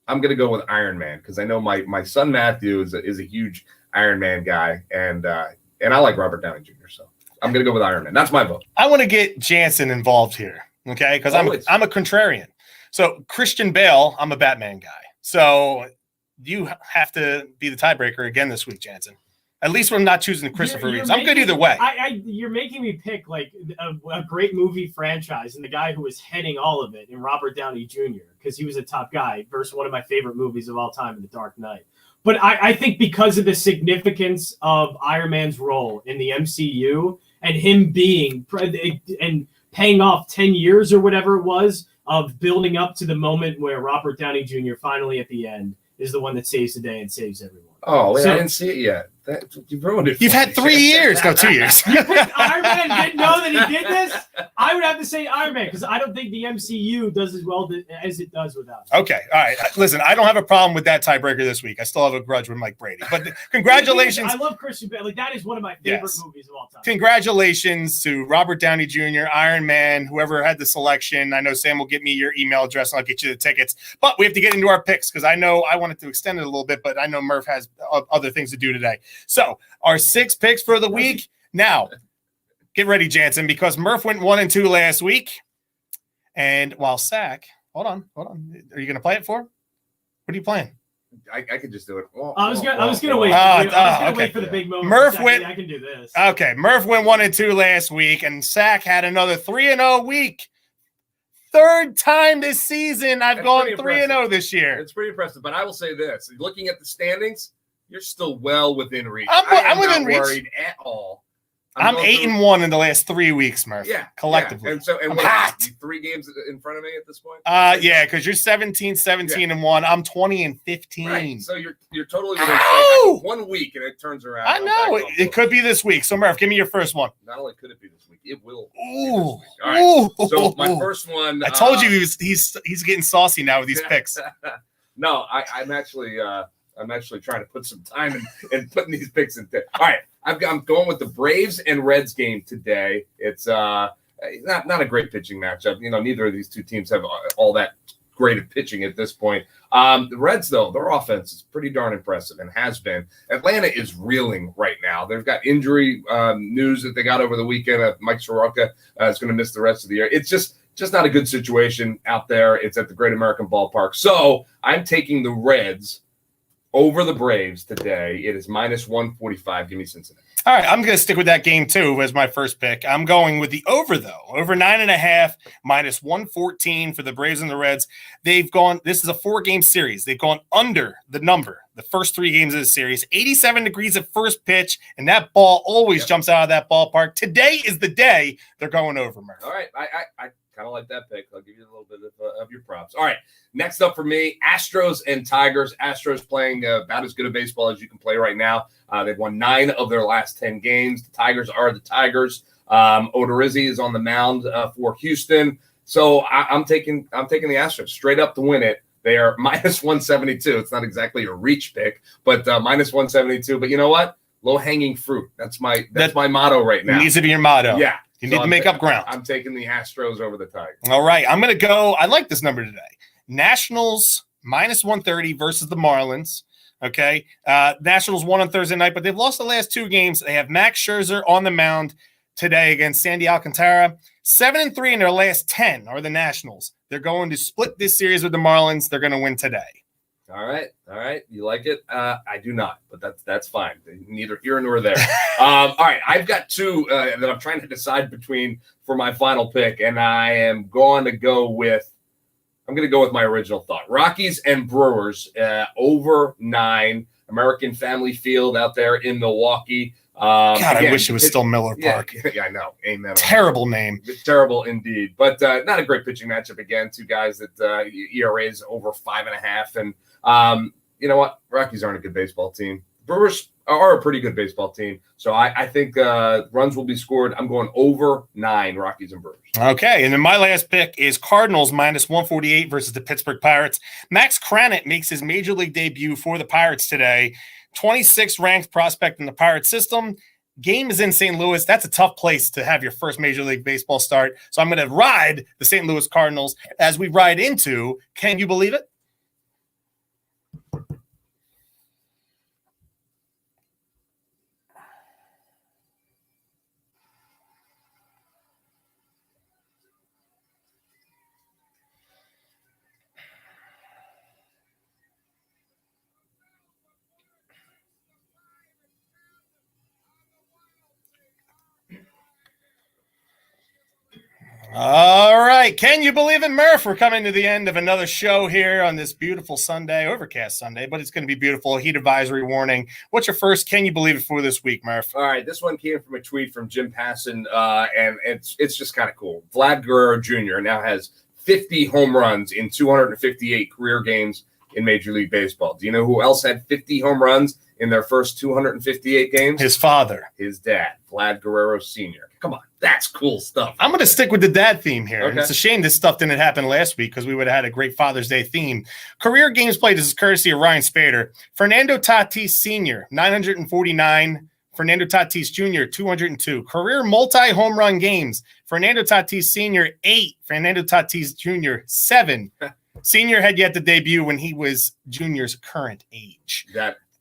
I'm going to go with Iron Man because I know my son Matthew is a huge Iron Man guy, and I like Robert Downey Jr. So I'm going to go with Iron Man. That's my vote. I want to get Jansen involved here, okay? Because I'm a contrarian. So Christian Bale, I'm a Batman guy. So you have to be the tiebreaker again this week, Jansen. At least when I'm not choosing Christopher Reeves. I'm good either way. You're making me pick like a great movie franchise and the guy who was heading all of it, and Robert Downey Jr. because he was a top guy versus one of my favorite movies of all time, The Dark Knight. But I think because of the significance of Iron Man's role in the MCU and him being and paying off 10 years or whatever it was of building up to the moment where Robert Downey Jr. finally at the end is the one that saves the day and saves everyone. Oh, wait, I didn't see it yet. You ruined it. You've had 3 years. No, 2 years. You picked Iron Man, didn't know that he did this? I would have to say Iron Man because I don't think the MCU does as well as it does without him. Okay. All right. Listen, I don't have a problem with that tiebreaker this week. I still have a grudge with Mike Brady. But congratulations. I love Christian Bale. Like, that is one of my favorite movies of all time. Congratulations to Robert Downey Jr., Iron Man, whoever had the selection. I know Sam will get me your email address and I'll get you the tickets. But we have to get into our picks because I know I wanted to extend it a little bit, but I know Murph has other things to do today. So our 6 picks for the week. Now, get ready, Jansen, because Murph went 1 and 2 last week. And while Sack, hold on. Are you going to play it for? What are you playing? I could just do it. I was gonna wait. Wait for the big moment. Murph went. I can do this. Okay, Murph went 1 and 2 last week, and Sack had another 3-0 week. 3rd time this season I've gone 3-0 this year. It's pretty impressive. But I will say this: looking at the standings, you're still well within reach. I'm within reach. Worried at all. I'm 8-1 in the last 3 weeks, Murph. Yeah, collectively. Yeah. And what, hot. 3 games in front of me at this point. Yeah, because you're 17-1. I'm 20-15. Right. So you're totally within 1 week, and it turns around. I know it could be this week. So Murph, give me your first one. Not only could it be this week, it will. Ooh. All right. So my first one. I told you he's getting saucy now with these picks. No, I'm actually trying to put some time in putting these picks in. All right, I'm going with the Braves and Reds game today. It's not a great pitching matchup. Neither of these 2 teams have all that great at pitching at this point. The Reds, though, their offense is pretty darn impressive and has been. Atlanta is reeling right now. They've got injury news that they got over the weekend. Mike Soroka is going to miss the rest of the year. It's just not a good situation out there. It's at the Great American Ballpark. So I'm taking the Reds over the Braves today. It is -145. Give me Cincinnati. All right, I'm going to stick with that game too as my first pick. I'm going with the over though. Over 9.5, -114 for the Braves and the Reds. They've gone. This is a 4-game series. They've gone under the number. The first 3 games of the series, 87 degrees at first pitch, and that ball always jumps out of that ballpark. Today is the day they're going over, Murph. All right, I kind of like that pick. I'll give you a little bit of your props. All right, next up for me, Astros and Tigers. Astros playing about as good a baseball as you can play right now. They've won 9 of their last 10 games. The Tigers are the Tigers. Odorizzi is on the mound for Houston. So I'm taking the Astros straight up to win it. They are minus 172. It's not exactly a reach pick, but minus 172. But you know what? Low hanging fruit. That's my motto right now. Needs to be your motto. Yeah. You need to make up ground. I'm taking the Astros over the Tigers. All right. I'm going to go. I like this number today. Nationals minus 130 versus the Marlins. Okay. Nationals won on Thursday night, but they've lost the last 2 games. They have Max Scherzer on the mound today against Sandy Alcantara. 7-3 in their last 10 are the Nationals. They're going to split this series with the Marlins. They're going to win today. All right. You like it? I do not, but that's fine. Neither here nor there. All right, I've got 2 that I'm trying to decide between for my final pick, and I'm going to go with my original thought. Rockies and Brewers over 9. American Family Field out there in Milwaukee. God, again, I wish it was still Miller Park. Yeah, I know. Amen. Terrible name. Terrible indeed. But not a great pitching matchup again. 2 guys that ERAs over 5.5. And you know what? Rockies aren't a good baseball team. Brewers are a pretty good baseball team. So I think runs will be scored. I'm going over 9, Rockies and Brewers. Okay, and then my last pick is Cardinals minus 148 versus the Pittsburgh Pirates. Max Kranick makes his major league debut for the Pirates today. 26th ranked prospect in the Pirate system. Game is in St. Louis. That's a tough place to have your first Major League Baseball start. So I'm going to ride the St. Louis Cardinals as we ride into, can you believe it? All right. Can you believe it, Murph? We're coming to the end of another show here on this beautiful Sunday, overcast Sunday, but it's going to be beautiful. Heat advisory warning. What's your first Can You Believe It for this week, Murph? All right. This one came from a tweet from Jim Passon, and it's just kind of cool. Vlad Guerrero Jr. now has 50 home runs in 258 career games in Major League Baseball. Do you know who else had 50 home runs in their first 258 games? His father. His dad, Vlad Guerrero Sr. Come on. That's cool stuff. I'm going to stick with the dad theme here. Okay. It's a shame this stuff didn't happen last week because we would have had a great Father's Day theme. Career games played. This is courtesy of Ryan Spader. Fernando Tatis Sr., 949. Fernando Tatis Jr., 202. Career multi-home run games. Fernando Tatis Sr., 8. Fernando Tatis Jr., 7. Senior had yet to debut when he was Junior's current age.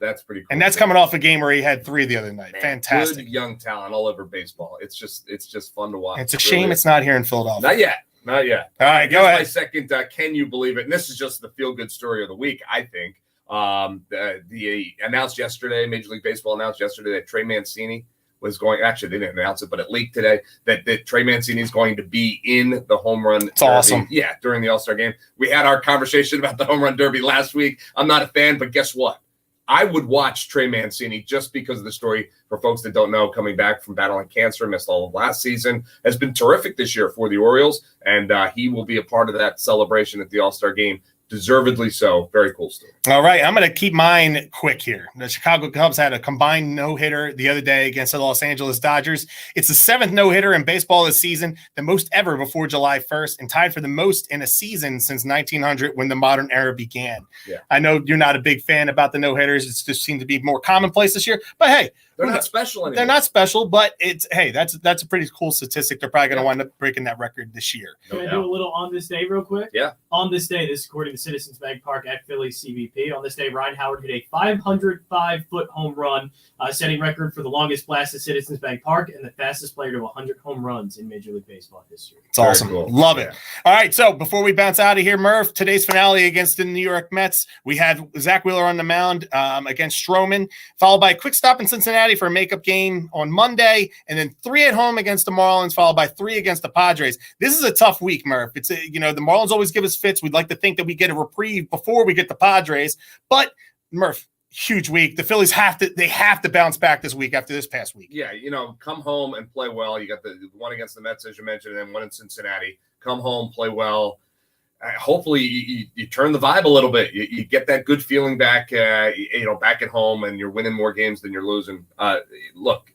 That's pretty cool. And that's coming off a game where he had 3 the other night. Man, fantastic. Good young talent all over baseball. It's just fun to watch. It's a shame it's not here in Philadelphia. Not yet. All right, go Here's ahead. my second, can you believe it? And this is just the feel-good story of the week, I think. The announced yesterday, Major League Baseball announced yesterday that Trey Mancini was going, actually they didn't announce it, but it leaked today that Trey Mancini is going to be in the home run It's derby. awesome. Yeah, during the All-Star game. We had our conversation about the home run derby last week. I'm not a fan, but guess what? I would watch Trey Mancini just because of the story. For folks that don't know, coming back from battling cancer, missed all of last season, has been terrific this year for the Orioles, and he will be a part of that celebration at the All-Star game. Deservedly so. Very cool story. All right, I'm going to keep mine quick here. The Chicago Cubs had a combined no-hitter the other day against the Los Angeles Dodgers. It's the 7th no-hitter in baseball this season, the most ever before July 1st, and tied for the most in a season since 1900 when the modern era began. Yeah. I know you're not a big fan about the no-hitters. It just seemed to be more commonplace this year. But, hey, They're not special anymore. they're not special, but that's a pretty cool statistic. They're probably going to wind up breaking that record this year. No Can I doubt. do a little on this day real quick? Yeah. On this day, this is according to Citizens Bank Park at Philly CBP. On this day, Ryan Howard hit a 505-foot home run, setting record for the longest blast at Citizens Bank Park and the fastest player to 100 home runs in Major League Baseball history. It's Very awesome. cool. Love it. Yeah. All right. So before we bounce out of here, Murph, today's finale against the New York Mets, we have Zach Wheeler on the mound against Stroman, followed by a quick stop in Cincinnati for a makeup game on Monday, and then 3 at home against the Marlins, followed by 3 against the Padres. This is a tough week, Murph. It's the Marlins always give us fits. We'd like to think that we get a reprieve before we get the Padres, but Murph, huge week. The Phillies have to bounce back this week after this past week. Yeah, come home and play well. You got the one against the Mets, as you mentioned, and then one in Cincinnati. Come home, play well. hopefully you turn the vibe a little bit. You get that good feeling back, back at home, and you're winning more games than you're losing. Look,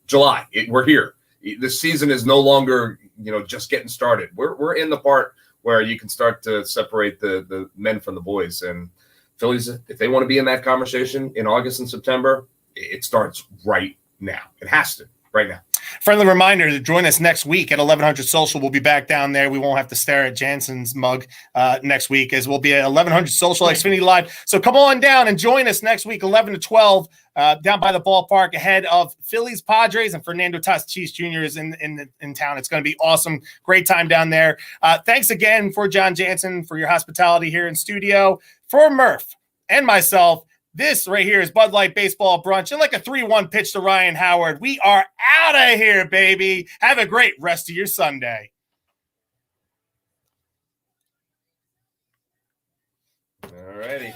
July, we're here. This season is no longer, just getting started. We're in the part where you can start to separate the men from the boys. And Phillies, if they want to be in that conversation in August and September, it starts right now. It has to, right now. Friendly reminder to join us next week at 1100 Social. We'll be back down there. We won't have to stare at Jansen's mug next week, as we'll be at 1100 Social Xfinity Live. So come on down and join us next week, 11 to 12, down by the ballpark, ahead of Phillies, Padres, and Fernando Tatis Jr. is in town. It's going to be awesome. Great time down there. Thanks again for John Jansen for your hospitality here in studio. For Murph and myself, this right here is Bud Light Baseball Brunch, and like a 3-1 pitch to Ryan Howard. We are out of here, baby. Have a great rest of your Sunday. All righty.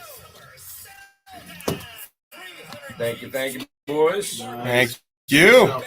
Thank you, boys. Thank you.